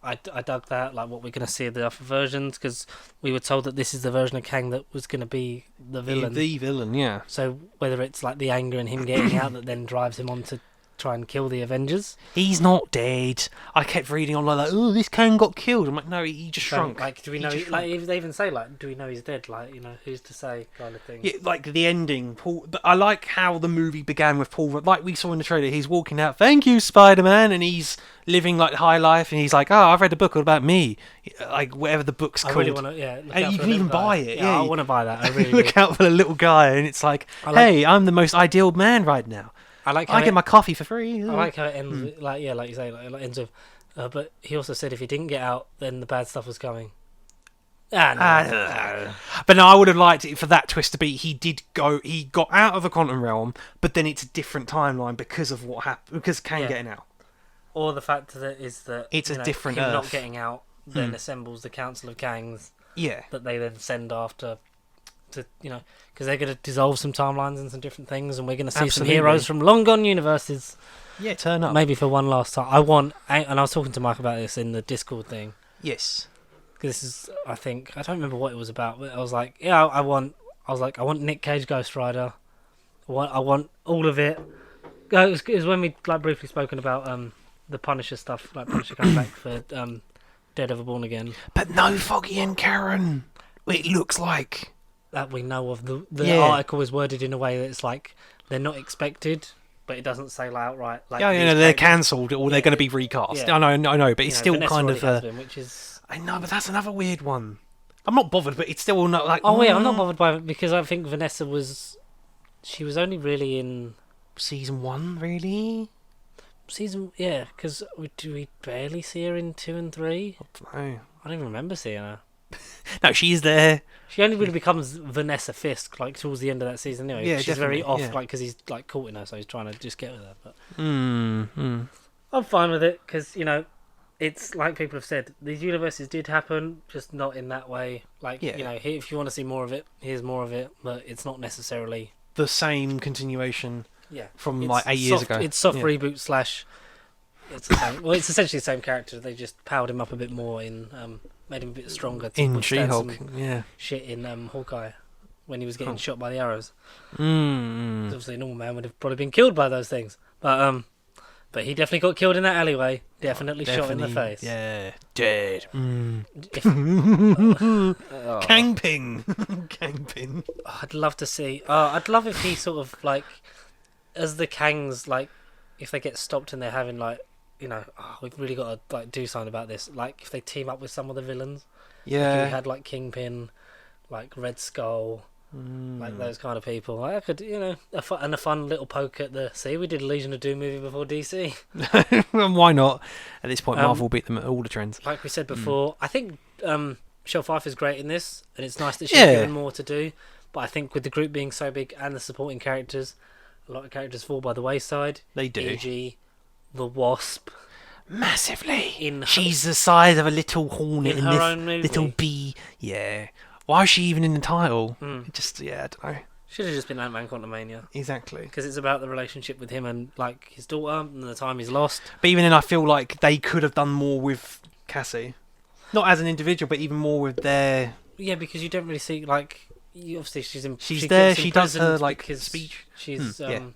Speaker 1: I dug that, like what we're going to see of the other versions, because we were told that this is the version of Kang that was going to be the villain.
Speaker 2: The villain, yeah.
Speaker 1: So whether it's like the anger and him getting out that then drives him on to try and kill the Avengers.
Speaker 2: He's not dead. I kept reading on like, oh, this Kang got killed. I'm like, no, he just shrunk.
Speaker 1: Like, do we know? Like, they even say like, do we know he's dead? Like, who's to say, kind of thing.
Speaker 2: Yeah, like the ending. Paul, but I like how the movie began with Paul. Like we saw in the trailer, he's walking out, "Thank you, Spider-Man," and he's living like high life, and he's like, "Oh, I've read a book about me," like whatever the book's called.
Speaker 1: I really want to,
Speaker 2: and you can even buy it.
Speaker 1: Yeah, I want to buy that. I really
Speaker 2: look out for the little guy, and it's like, hey, I'm the most ideal man right now. I get my coffee for free.
Speaker 1: I like how it ends with, like you say, like it ends with. But he also said if he didn't get out, then the bad stuff was coming.
Speaker 2: But no, I would have liked it for that twist to be he got out of the quantum realm, but then it's a different timeline because of what happened, because Kang getting out.
Speaker 1: Or the fact that
Speaker 2: it's a different
Speaker 1: him
Speaker 2: Earth.
Speaker 1: Not getting out then assembles the Council of Kangs.
Speaker 2: Yeah.
Speaker 1: That they then send after. Because they're going to dissolve some timelines and some different things, and we're going to see some heroes from long gone universes.
Speaker 2: Yeah, turn up.
Speaker 1: Maybe for one last time. And I was talking to Mike about this in the Discord thing.
Speaker 2: Yes.
Speaker 1: Because this is, I don't remember what it was about, but I was like, I want Nick Cage Ghost Rider. I want all of it. It was when we briefly spoken about the Punisher stuff, like Punisher coming back for Daredevil Born Again.
Speaker 2: But no Foggy and Karen. It looks like.
Speaker 1: That we know of. The article is worded in a way that it's like they're not expected, but it doesn't say outright. Like,
Speaker 2: they're cancelled or they're going to be recast. Yeah. I know, but it's still
Speaker 1: Vanessa
Speaker 2: kind of.
Speaker 1: Which is.
Speaker 2: I know, but that's another weird one. I'm not bothered, but it's still not like.
Speaker 1: Oh yeah, I'm not bothered by it because I think Vanessa was. She was only really in
Speaker 2: season 1, really.
Speaker 1: Because we barely see her in 2 and 3.
Speaker 2: I don't know.
Speaker 1: I don't even remember seeing her.
Speaker 2: No, she's there.
Speaker 1: She only really becomes Vanessa Fisk towards the end of that season anyway.
Speaker 2: Yeah,
Speaker 1: she's very off because he's caught in her, so he's trying to just get with her. But
Speaker 2: I'm
Speaker 1: fine with it because it's like people have said, these universes did happen, just not in that way. If you want to see more of it, here's more of it, but it's not necessarily
Speaker 2: the same continuation.
Speaker 1: Yeah,
Speaker 2: from 8 years ago.
Speaker 1: It's soft reboot / It's the same. Well, it's essentially the same character. They just powered him up a bit more made him a bit stronger.
Speaker 2: In She-Hulk,
Speaker 1: shit in Hawkeye when he was getting shot by the arrows.
Speaker 2: Mm.
Speaker 1: Obviously, a normal man would have probably been killed by those things. But But he definitely got killed in that alleyway. Definitely shot in the face.
Speaker 2: Yeah, dead. Kangpin. Kangpin.
Speaker 1: I'd love to see. I'd love if he sort of like, as the Kangs, like, if they get stopped and they're having like, we've really got to like do something about this. Like if they team up with some of the villains.
Speaker 2: Yeah.
Speaker 1: Like, we had like Kingpin, like Red Skull. Like those kind of people. Like, I could, a fun little poke at the... See, we did a Legion of Doom movie before DC.
Speaker 2: Why not? At this point, Marvel beat them at all the trends.
Speaker 1: Like we said before, I think Michelle Pfeiffer's great in this, and it's nice that she's given more to do. But I think with the group being so big and the supporting characters, a lot of characters fall by the wayside.
Speaker 2: They do.
Speaker 1: E.g., the Wasp.
Speaker 2: Massively. She's the size of a little hornet
Speaker 1: in her own movie.
Speaker 2: Little bee. Yeah. Why is she even in the title? Just, I don't know.
Speaker 1: Should have just been Ant-Man Quantumania.
Speaker 2: Exactly.
Speaker 1: Because it's about the relationship with him and like his daughter and the time he's lost.
Speaker 2: But even then, I feel like they could have done more with Cassie. Not as an individual, but even more with their...
Speaker 1: Yeah, because you don't really see, like... Obviously,
Speaker 2: she's there, she does her, like, speech.
Speaker 1: She's doing,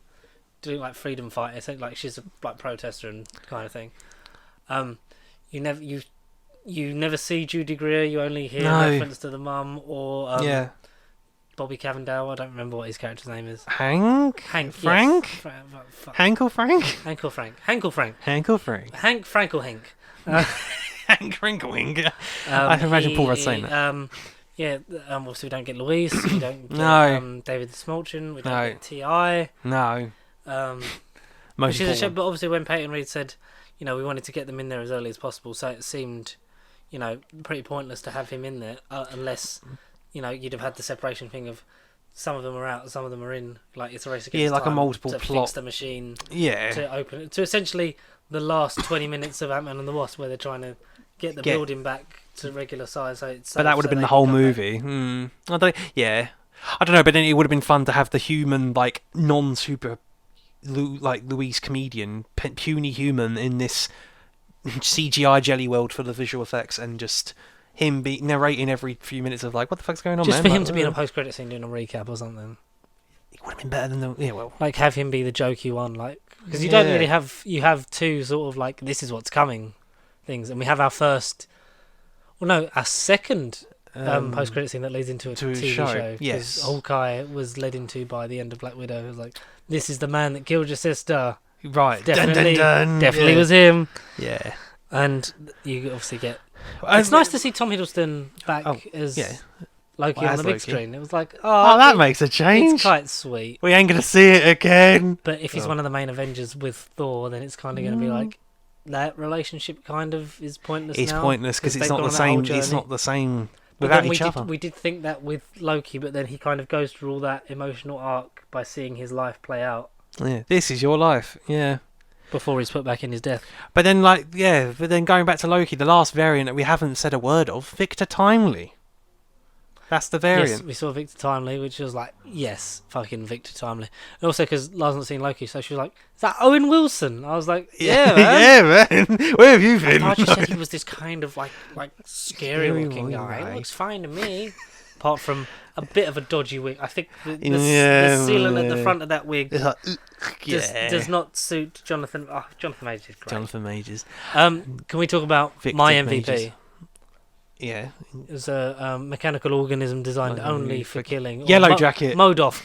Speaker 1: like, freedom fighter. So, like, she's a like protester and kind of thing. You never see Judy Greer. You only hear reference to the mum or Bobby Cavendale. I don't remember what his character's name is.
Speaker 2: Frank.
Speaker 1: Yes.
Speaker 2: Hank or Frank?
Speaker 1: Hank or Frank. Hank or Frank.
Speaker 2: Hank or Frank.
Speaker 1: Frank or Hank.
Speaker 2: Hank Frank. I can imagine Paul Rudd saying that.
Speaker 1: Obviously we don't get Luis. We don't get David the Smolchin. We don't get T.I.
Speaker 2: No.
Speaker 1: Which is a shame, but obviously when Peyton Reed said, we wanted to get them in there as early as possible, so it seemed, pretty pointless to have him in there unless, you'd have had the separation thing of some of them are out, some of them are in. Like it's a race against time.
Speaker 2: Like a multiple
Speaker 1: to
Speaker 2: plot.
Speaker 1: Fix the machine.
Speaker 2: Yeah.
Speaker 1: To open it to essentially the last 20 minminutes of Ant-Man and the Wasp, where they're trying to get the building back to regular size. But
Speaker 2: that would have been the whole movie. I don't know, but then it would have been fun to have the human, like non-super, like Luis comedian, puny human in this CGI jelly world full of visual effects, and just him be narrating every few minutes of like, what the fuck's going on,
Speaker 1: just
Speaker 2: man?
Speaker 1: For him to be in a post-credit scene doing a recap or something.
Speaker 2: It would have been better than
Speaker 1: like have him be the jokey one, like because you don't really have two sort of like this is what's coming things, and we have our second post-credit scene that leads into a TV show.
Speaker 2: Yes,
Speaker 1: Hawkeye was led into by the end of Black Widow. It was like, this is the man that killed your sister.
Speaker 2: Right,
Speaker 1: definitely was him.
Speaker 2: Yeah,
Speaker 1: and you obviously get. It's nice to see Tom Hiddleston back as Loki on the big screen. It was like,
Speaker 2: that makes a change.
Speaker 1: It's quite sweet.
Speaker 2: We ain't gonna see it again.
Speaker 1: But if he's one of the main Avengers with Thor, then it's kind of going to be like that relationship kind of is pointless.
Speaker 2: It's pointless because it's not the same. It's not the same without each other.
Speaker 1: We did think that with Loki, but then he kind of goes through all that emotional arc by seeing his life play out.
Speaker 2: Yeah, this is your life. Yeah.
Speaker 1: Before he's put back in his death.
Speaker 2: But then, going back to Loki, the last variant that we haven't said a word of, Victor Timely. That's the variant.
Speaker 1: Yes, we saw Victor Timely, which was like, yes, fucking Victor Timely. And also because Lars not seen Loki, so she was like, is that Owen Wilson? I was like, yeah, man.
Speaker 2: Yeah, man. Where have you been?
Speaker 1: I just said he was this kind of like scary looking guy. Right. It looks fine to me. Apart from a bit of a dodgy wig. I think the sealant at the front of that wig does not suit Jonathan. Oh, Jonathan Majors is great.
Speaker 2: Jonathan Majors.
Speaker 1: Can we talk about
Speaker 2: Victor
Speaker 1: my MVP?
Speaker 2: Majors. Yeah.
Speaker 1: It was a mechanical organism designed only for killing.
Speaker 2: Yellow jacket.
Speaker 1: Modok.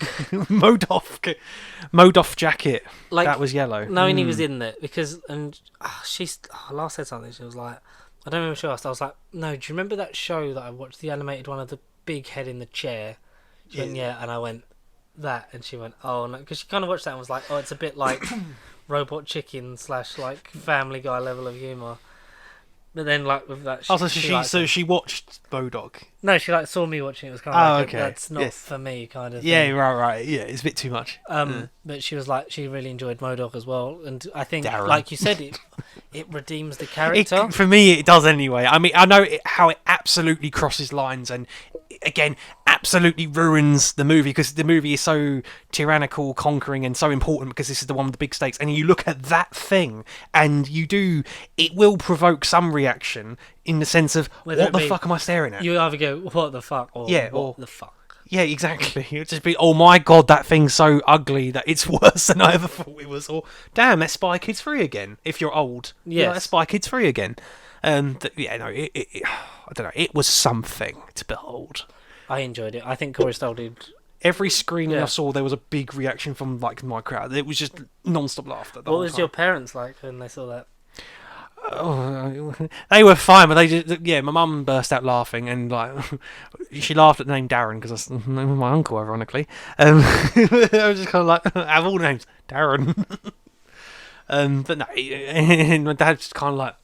Speaker 2: Modok jacket.
Speaker 1: Like,
Speaker 2: that was yellow.
Speaker 1: Knowing he was in there because Lars said something. She was like, I don't remember if she asked. I was like, no. Do you remember that show that I watched, the animated one of the big head in the chair? She went, yeah, and I went, that, and she went, oh no, because she kind of watched that and was like, oh, it's a bit like Robot Chicken / like Family Guy level of humour. But then, like with that,
Speaker 2: she watched Modok.
Speaker 1: No, she like saw me watching it. It was kind of like, that's not for me, kind of thing.
Speaker 2: Yeah, right. Yeah, it's a bit too much.
Speaker 1: But she was like, she really enjoyed Modok as well, and I think, like you said, it redeems the character.
Speaker 2: For me, it does anyway. I mean, I know how it absolutely crosses lines, and again, absolutely ruins the movie because the movie is so tyrannical, conquering, and so important because this is the one with the big stakes. And you look at that thing, and it will provoke some reaction in the sense of, what the fuck am I staring at?
Speaker 1: You either go, what the fuck, or what the fuck.
Speaker 2: Yeah, exactly. It would just be, oh my god, that thing's so ugly that it's worse than I ever thought it was. Or, damn, that's Spy Kids 3 again. If you're old, yeah, that's Spy Kids 3 again. Yeah, no, I don't know. It was something to behold.
Speaker 1: I enjoyed it. I think Corey Stoll did.
Speaker 2: Every screening I saw, there was a big reaction from like my crowd. It was just non-stop laughter.
Speaker 1: What was your parents like when they saw that?
Speaker 2: Oh, they were fine, but they just, my mum burst out laughing, and like she laughed at the name Darren because that's the name of my uncle, ironically. I was just kind of like, out of all names, Darren. But no, and my dad's just kind of like,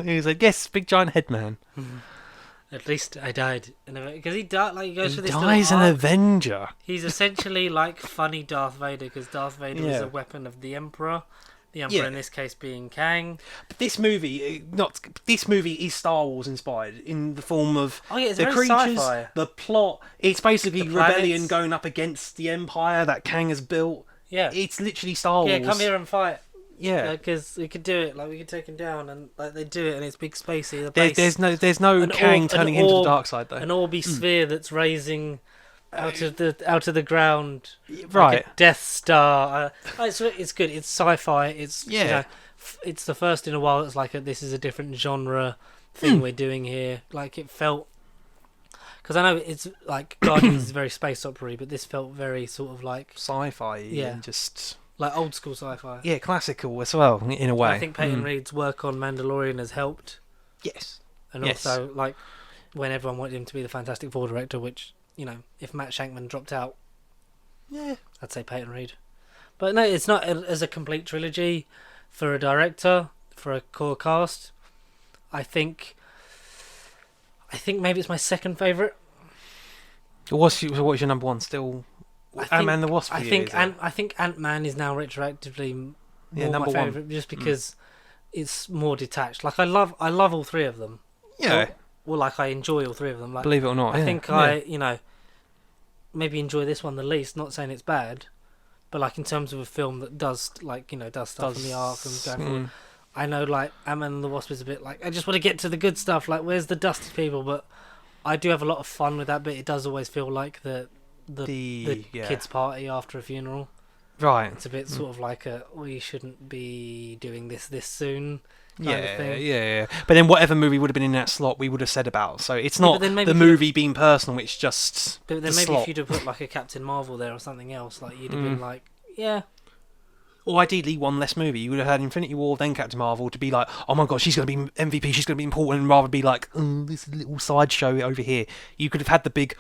Speaker 2: he was like, yes, big giant head man.
Speaker 1: At least I died because he died. Like he goes for this.
Speaker 2: Dies an Avenger.
Speaker 1: He's essentially like funny Darth Vader because Darth Vader is a weapon of the Emperor. The Emperor in this case being Kang.
Speaker 2: But this movie is Star Wars inspired in the form of
Speaker 1: it's
Speaker 2: the
Speaker 1: very
Speaker 2: creatures,
Speaker 1: sci-fi.
Speaker 2: the plot. It's basically rebellion going up against the Empire that Kang has built.
Speaker 1: Yeah,
Speaker 2: it's literally Star Wars.
Speaker 1: Yeah, come here and fight.
Speaker 2: Yeah,
Speaker 1: because we could do it. Like we could take him down, and like they do it, and it's big spacey.
Speaker 2: There's no Kang turning into the dark side though.
Speaker 1: An orby sphere that's raising out of the ground,
Speaker 2: right?
Speaker 1: Like a Death Star. It's good. It's sci-fi. It's it's the first in a while. It's like this is a different genre thing we're doing here. Like it felt. Because I know it's like Guardians is very space opera, but this felt very sort of like
Speaker 2: sci-fi. And just.
Speaker 1: Like old school sci-fi.
Speaker 2: Yeah, classical as well, in a way.
Speaker 1: I think Peyton Reed's work on Mandalorian has helped.
Speaker 2: Yes.
Speaker 1: And also, like, when everyone wanted him to be the Fantastic Four director, which, if Matt Shankman dropped out, I'd say Peyton Reed. But no, it's not as a complete trilogy for a director, for a core cast. I think maybe it's my second favourite.
Speaker 2: What's your number one still? Ant-Man and the Wasp.
Speaker 1: I think Ant-Man is now retroactively more my favourite just because it's more detached. Like I love all three of them.
Speaker 2: Yeah.
Speaker 1: Well, like I enjoy all three of them. Like,
Speaker 2: believe it or not,
Speaker 1: I think I maybe enjoy this one the least. Not saying it's bad, but like in terms of a film that does stuff in the arc and going forward. I know like Ant-Man and the Wasp is a bit like I just want to get to the good stuff. Like where's the dusty people? But I do have a lot of fun with that. But it does always feel like the kids' party after a funeral.
Speaker 2: Right.
Speaker 1: It's a bit sort of like we shouldn't be doing this soon.
Speaker 2: Yeah. But then whatever movie would have been in that slot, we would have said about. So it's not the movie being personal, it's just
Speaker 1: But then maybe if you'd have put like a Captain Marvel there or something else, like you'd have been like, yeah.
Speaker 2: Or ideally one less movie. You would have had Infinity War, then Captain Marvel to be like, oh my god, she's going to be MVP, she's going to be important, and rather be like, this little sideshow over here. You could have had the big,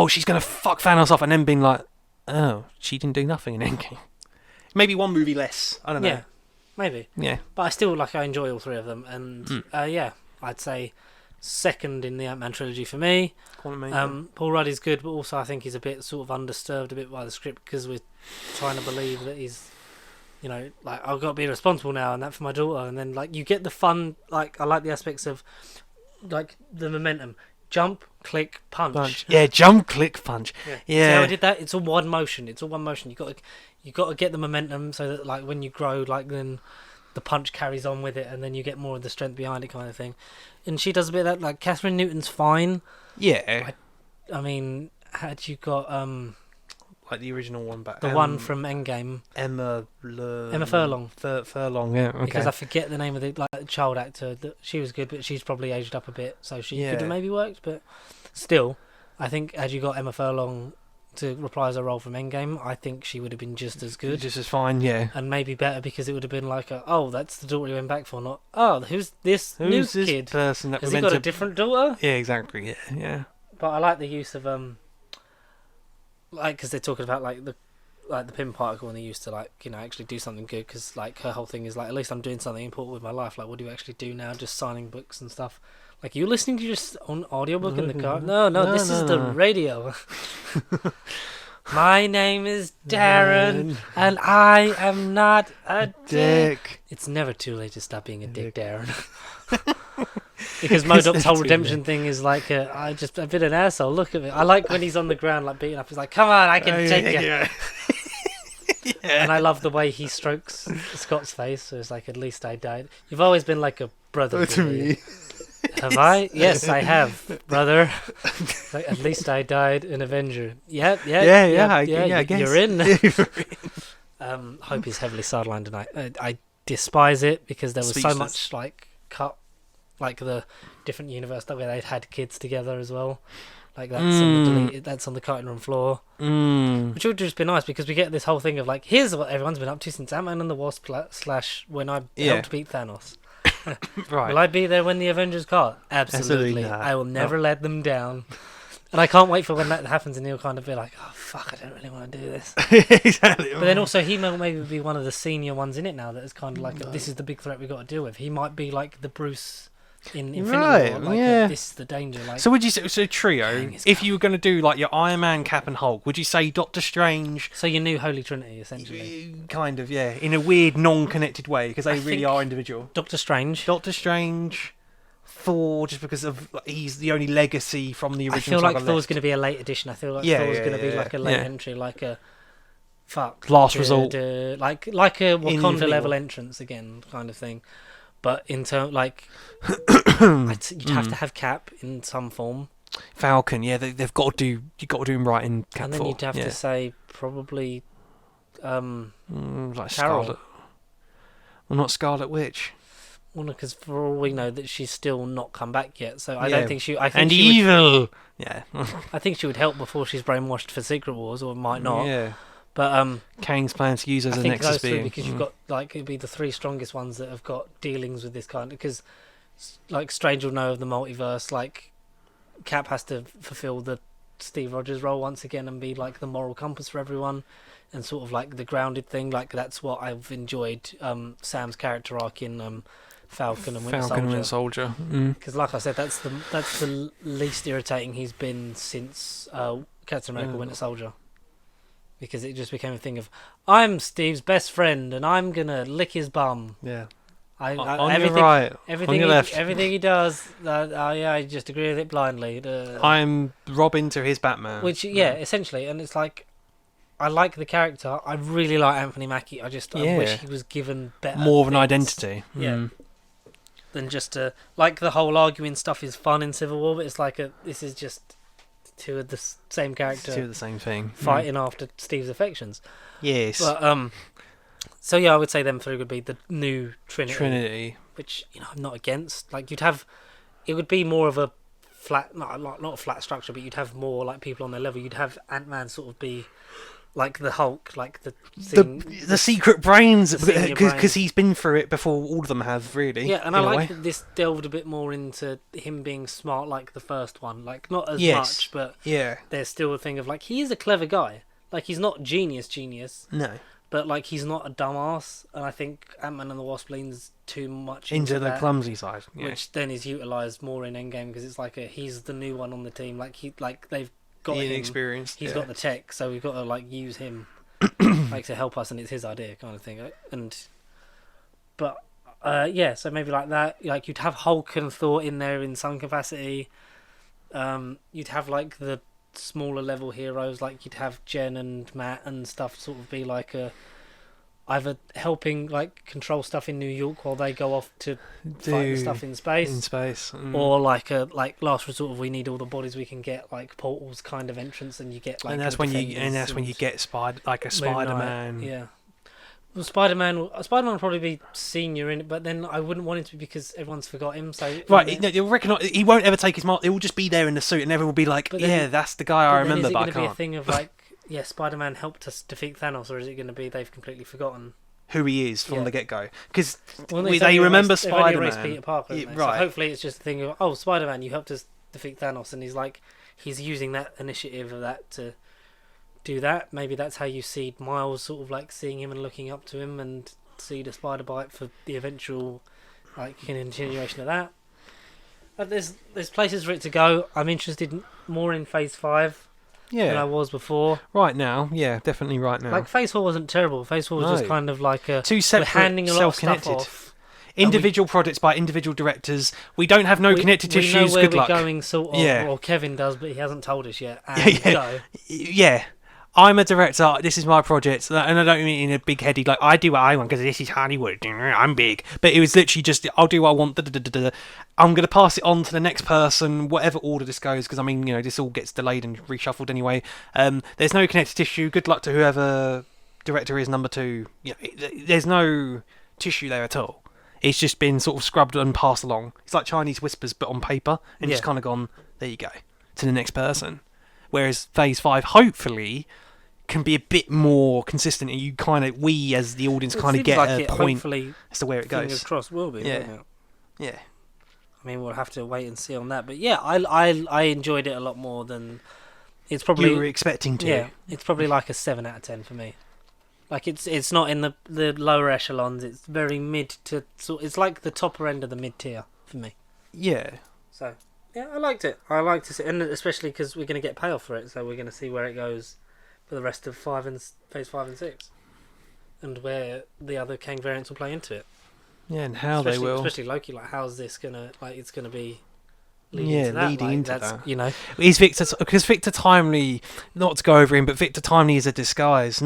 Speaker 2: she's going to fuck Thanos off, and then being like, oh, she didn't do nothing in Endgame. Maybe one movie less. I don't know.
Speaker 1: Yeah, maybe.
Speaker 2: Yeah.
Speaker 1: But I still, I enjoy all three of them, and I'd say second in the Ant-Man trilogy for me. Paul Rudd is good, but also I think he's a bit sort of undisturbed a bit by the script because we're trying to believe that he's I've got to be responsible now and that for my daughter. And then, you get the fun, I like the aspects of, the momentum. Jump, click, punch.
Speaker 2: Yeah, jump, click, punch. Yeah.
Speaker 1: See how I did that? It's all one motion. You got to get the momentum so that, when you grow, then the punch carries on with it and then you get more of the strength behind it kind of thing. And she does a bit of that. Catherine Newton's fine.
Speaker 2: Yeah.
Speaker 1: I mean, had you got...
Speaker 2: the original one, but
Speaker 1: the one from Endgame,
Speaker 2: Emma
Speaker 1: Furlong.
Speaker 2: Furlong, yeah. Okay.
Speaker 1: Because I forget the name of the child actor. She was good, but she's probably aged up a bit, so she could have maybe worked. But still, I think had you got Emma Furlong to reprise her role from Endgame, I think she would have been just as good,
Speaker 2: just as fine, yeah,
Speaker 1: and maybe better because it would have been that's the daughter he went back for, not who's this kid
Speaker 2: person that
Speaker 1: has he got a different daughter?
Speaker 2: Yeah, exactly, yeah.
Speaker 1: But I like the use of because they're talking about the Pym particle, and they used to actually do something good because her whole thing is at least I'm doing something important with my life. What do you actually do now? Just signing books and stuff. You listening to your own audiobook in the car? No, this is the radio. My name is Darren, and I am not a dick. It's never too late to stop being a dick, Darren. Because Modoc's whole redemption thing is I've been an asshole. Look at me. I like when he's on the ground beating up. He's like, come on, I can take you. Yeah. And I love the way he strokes Scott's face. So it's at least I died. You've always been like a brother to me. Have I? Yes, I have, brother. Like, at least I died an Avenger. Yeah.
Speaker 2: I guess.
Speaker 1: You're in. Hope is heavily sidelined tonight. I despise it because there was so much like cut, like the different universe that where they'd had kids together as well. Like that's on the cutting room floor, which would just be nice because we get this whole thing of like, here's what everyone's been up to since Ant-Man and the Wasp / when I helped beat Thanos.
Speaker 2: Right.
Speaker 1: Will I be there when the Avengers call? Absolutely. I will never let them down. And I can't wait for when that happens and he'll kind of be like, oh fuck, I don't really want to do this.
Speaker 2: Exactly.
Speaker 1: But then also he might maybe be one of the senior ones in it now that is kind of like, this is the big threat we've got to deal with. He might be like the Bruce in Infinity War, like this is the danger. Like,
Speaker 2: so would you say, so trio, if you were going to do like your Iron Man, Cap and Hulk, would you say Doctor Strange?
Speaker 1: So your new Holy Trinity, essentially.
Speaker 2: Kind of, yeah, in a weird non-connected way, because they really are individual.
Speaker 1: Doctor Strange,
Speaker 2: Thor, just because of he's the only legacy from the original.
Speaker 1: I feel like Thor's going to be a late addition. I feel like Thor's going to be like a late entry, like a
Speaker 2: last resort,
Speaker 1: like a Wakanda level entrance again, kind of thing. But in terms like, you'd have to have Cap in some form.
Speaker 2: Falcon, yeah, they've got to do. You got to do him right in Cap.
Speaker 1: And then you'd have to say probably,
Speaker 2: like Scarlet. Well, not Scarlet Witch.
Speaker 1: Well, because for all we know, that she's still not come back yet. So I don't think she. I think
Speaker 2: and
Speaker 1: she
Speaker 2: evil.
Speaker 1: Yeah. I think she would help before she's brainwashed for Secret Wars, or might not. Yeah. But
Speaker 2: Kang's plan to use her as a Nexus being,
Speaker 1: because you've got like it'd be the three strongest ones that have got dealings with this kind. Because like Strange will know of the multiverse. Like Cap has to fulfill the Steve Rogers role once again and be like the moral compass for everyone, and sort of like the grounded thing. Like that's what I've enjoyed Sam's character arc in Falcon and Winter
Speaker 2: Soldier.
Speaker 1: Because like I said, that's the least irritating he's been since Captain America Winter Soldier. Because it just became a thing of, I'm Steve's best friend and I'm gonna lick his bum.
Speaker 2: Yeah.
Speaker 1: On
Speaker 2: your right,
Speaker 1: everything
Speaker 2: on your left.
Speaker 1: Everything he does, I just agree with it blindly.
Speaker 2: I'm Robin to his Batman.
Speaker 1: Which, essentially, and it's like, I like the character. I really like Anthony Mackie. I wish he was given better.
Speaker 2: More of an identity.
Speaker 1: Yeah. Than just like the whole arguing stuff is fun in Civil War, but it's like this is just two of the same character.
Speaker 2: Two of the same thing.
Speaker 1: Fighting after Steve's affections.
Speaker 2: Yes.
Speaker 1: But, so yeah, I would say them three would be the new Trinity. Which, I'm not against. Like, it would be more of a flat, not a flat structure, but you'd have more, like, people on their level. You'd have Ant-Man sort of be like the Hulk, like the
Speaker 2: secret brains, because he's been through it before all of them have, really.
Speaker 1: Yeah, and I like that this delved a bit more into him being smart like the first one. Like, not as much, but there's still a thing of, like, he is a clever guy. Like, he's not genius.
Speaker 2: No.
Speaker 1: But, like, he's not a dumbass, and I think Ant-Man and the Wasp leans too much
Speaker 2: into the
Speaker 1: that,
Speaker 2: clumsy side,
Speaker 1: which then is utilised more in Endgame, because it's like he's the new one on the team. Like, they've got him,
Speaker 2: experienced.
Speaker 1: He's got the tech, so we've got to like use him like to help us, and it's his idea kind of thing. So maybe like that. Like, you'd have Hulk and Thor in there in some capacity. You'd have like the smaller level heroes, like you'd have Jen and Matt and stuff, sort of be like either helping like control stuff in New York while they go off to fight the stuff in space. Or like last resort of, we need all the bodies we can get, like portals kind of entrance, and you get like,
Speaker 2: and that's when you get Spider-Man.
Speaker 1: Yeah. Well, Spider-Man will probably be senior in it, but then I wouldn't want him to be, because everyone's forgot him. So
Speaker 2: you'll recognise he won't ever take his mark. It will just be there in the suit, and everyone will be like, that's the guy I remember. Is it going to
Speaker 1: be a thing of like, Spider-Man helped us defeat Thanos, or is it going to be they've completely forgotten
Speaker 2: who he is from the get-go? Because they remember Spider-Man.
Speaker 1: Peter Parker, right? So hopefully it's just a thing of, oh, Spider-Man, you helped us defeat Thanos, and he's using that initiative of that to do that. Maybe that's how you see Miles sort of like seeing him and looking up to him, and see the spider bite for the eventual like continuation of that. But there's places for it to go. I'm interested more in Phase 5 than I was before.
Speaker 2: Right now, definitely right now.
Speaker 1: Like, Phase 4 wasn't terrible. Phase 4 was just kind of like
Speaker 2: two separate,
Speaker 1: handing a lot of stuff off.
Speaker 2: Individual projects by individual directors. We don't have connected tissues.
Speaker 1: We know where
Speaker 2: Good
Speaker 1: we're
Speaker 2: luck.
Speaker 1: Going, sort of, or Kevin does, but he hasn't told us yet.
Speaker 2: Yeah. I'm a director, this is my project, and I don't mean in a big heady, like, I do what I want because this is Hollywood, I'm big. But it was literally just, I'll do what I want, I'm going to pass it on to the next person, whatever order this goes, because, I mean, this all gets delayed and reshuffled anyway. There's no connective tissue, good luck to whoever director is number 2. There's no tissue there at all. It's just been sort of scrubbed and passed along. It's like Chinese whispers, but on paper, and just kind of gone, there you go, to the next person. Whereas Phase 5, hopefully, can be a bit more consistent, and we as the audience kind of get a point as to where it goes.
Speaker 1: Fingers crossed will be.
Speaker 2: Yeah.
Speaker 1: I mean, we'll have to wait and see on that. But yeah, I enjoyed it a lot more than it's probably
Speaker 2: you were expecting to.
Speaker 1: Yeah, it's probably like a 7 out of 10 for me. Like it's not in the lower echelons. It's very mid to it's like the topper end of the mid tier for me.
Speaker 2: Yeah.
Speaker 1: So. Yeah, I liked it. I liked to see, and especially because we're going to get payoff for it, so we're going to see where it goes for the rest of Phase 5 and 6, and where the other Kang variants will play into it.
Speaker 2: Yeah, and how they will.
Speaker 1: Especially Loki, like how's this gonna it's gonna be
Speaker 2: leading into that. Is Victor, because Victor Timely, not to go over him, but Victor Timely is a disguise.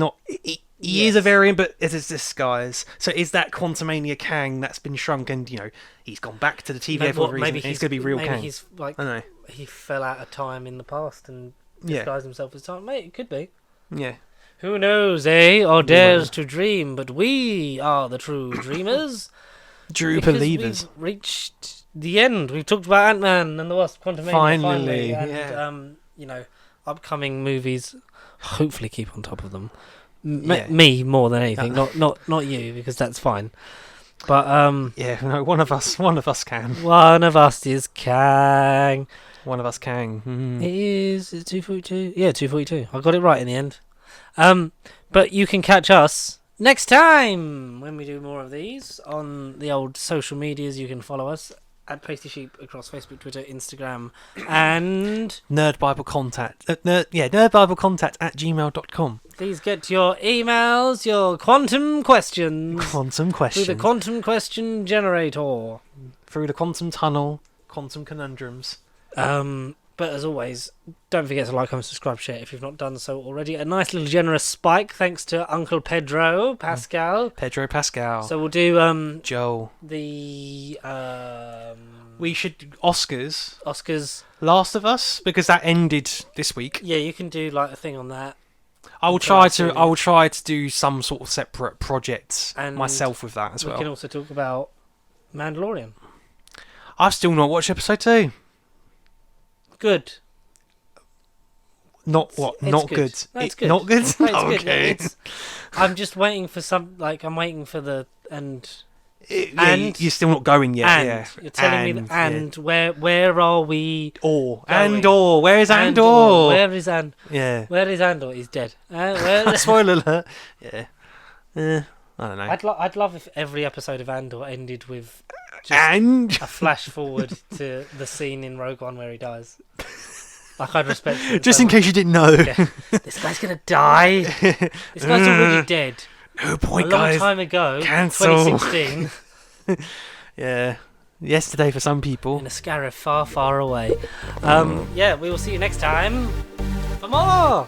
Speaker 2: He is a variant, but it is disguise. So is that Quantumania Kang that's been shrunk and, he's gone back to the TVA for a reason, and he's going to be real Kang?
Speaker 1: Maybe he's I know. He fell out of time in the past and disguised himself as time. Mate, it could be.
Speaker 2: Yeah.
Speaker 1: Who knows, eh? Or dares to dream, but we are the true dreamers.
Speaker 2: True believers.
Speaker 1: We've reached the end. We've talked about Ant-Man and the Wasp, Quantumania finally. And, upcoming movies, hopefully keep on top of them. Me more than anything, not you, because that's fine. But
Speaker 2: one of us can.
Speaker 1: One of us is Kang.
Speaker 2: One of us Kang. Mm.
Speaker 1: It is 242. Yeah, 242. I got it right in the end. But you can catch us next time when we do more of these on the old social medias. You can follow us at Pasty Sheep across Facebook, Twitter, Instagram, and
Speaker 2: Nerd Bible Contact. nerdbiblecontact@gmail.com.
Speaker 1: Please get your emails, your quantum questions. Through the quantum question generator.
Speaker 2: Through the quantum tunnel, quantum conundrums.
Speaker 1: But as always, don't forget to like, comment, subscribe, share if you've not done so already. A nice little generous spike thanks to Uncle Pedro Pascal. So we'll do
Speaker 2: Joe.
Speaker 1: The
Speaker 2: we should Oscars.
Speaker 1: Last
Speaker 2: of Us, because that ended this week.
Speaker 1: Yeah, you can do like a thing on that.
Speaker 2: I will try to do some sort of separate projects myself with that as well.
Speaker 1: We can also talk about Mandalorian.
Speaker 2: I've still not watched episode 2.
Speaker 1: Good.
Speaker 2: Not what?
Speaker 1: It's
Speaker 2: not
Speaker 1: good.
Speaker 2: good.
Speaker 1: No, it's good.
Speaker 2: Not good.
Speaker 1: No, it's
Speaker 2: okay.
Speaker 1: Good. I'm just waiting for I'm waiting for the and
Speaker 2: you're still not going yet.
Speaker 1: And you're telling me where are we?
Speaker 2: Andor. Where is Andor?
Speaker 1: Where is Andor?
Speaker 2: Yeah.
Speaker 1: Where is Andor? He's dead.
Speaker 2: Spoiler alert. Yeah. I don't know.
Speaker 1: I'd love if every episode of Andor ended with
Speaker 2: just
Speaker 1: a flash forward to the scene in Rogue One where he dies. Like, I'd respect it.
Speaker 2: Just in case you didn't know.
Speaker 1: Yeah. This guy's gonna die. This guy's already dead.
Speaker 2: No point, guys.
Speaker 1: A long time ago.
Speaker 2: Cancel.
Speaker 1: 2016.
Speaker 2: Yeah. Yesterday for some people.
Speaker 1: In a Scarif far, far away. We will see you next time for more.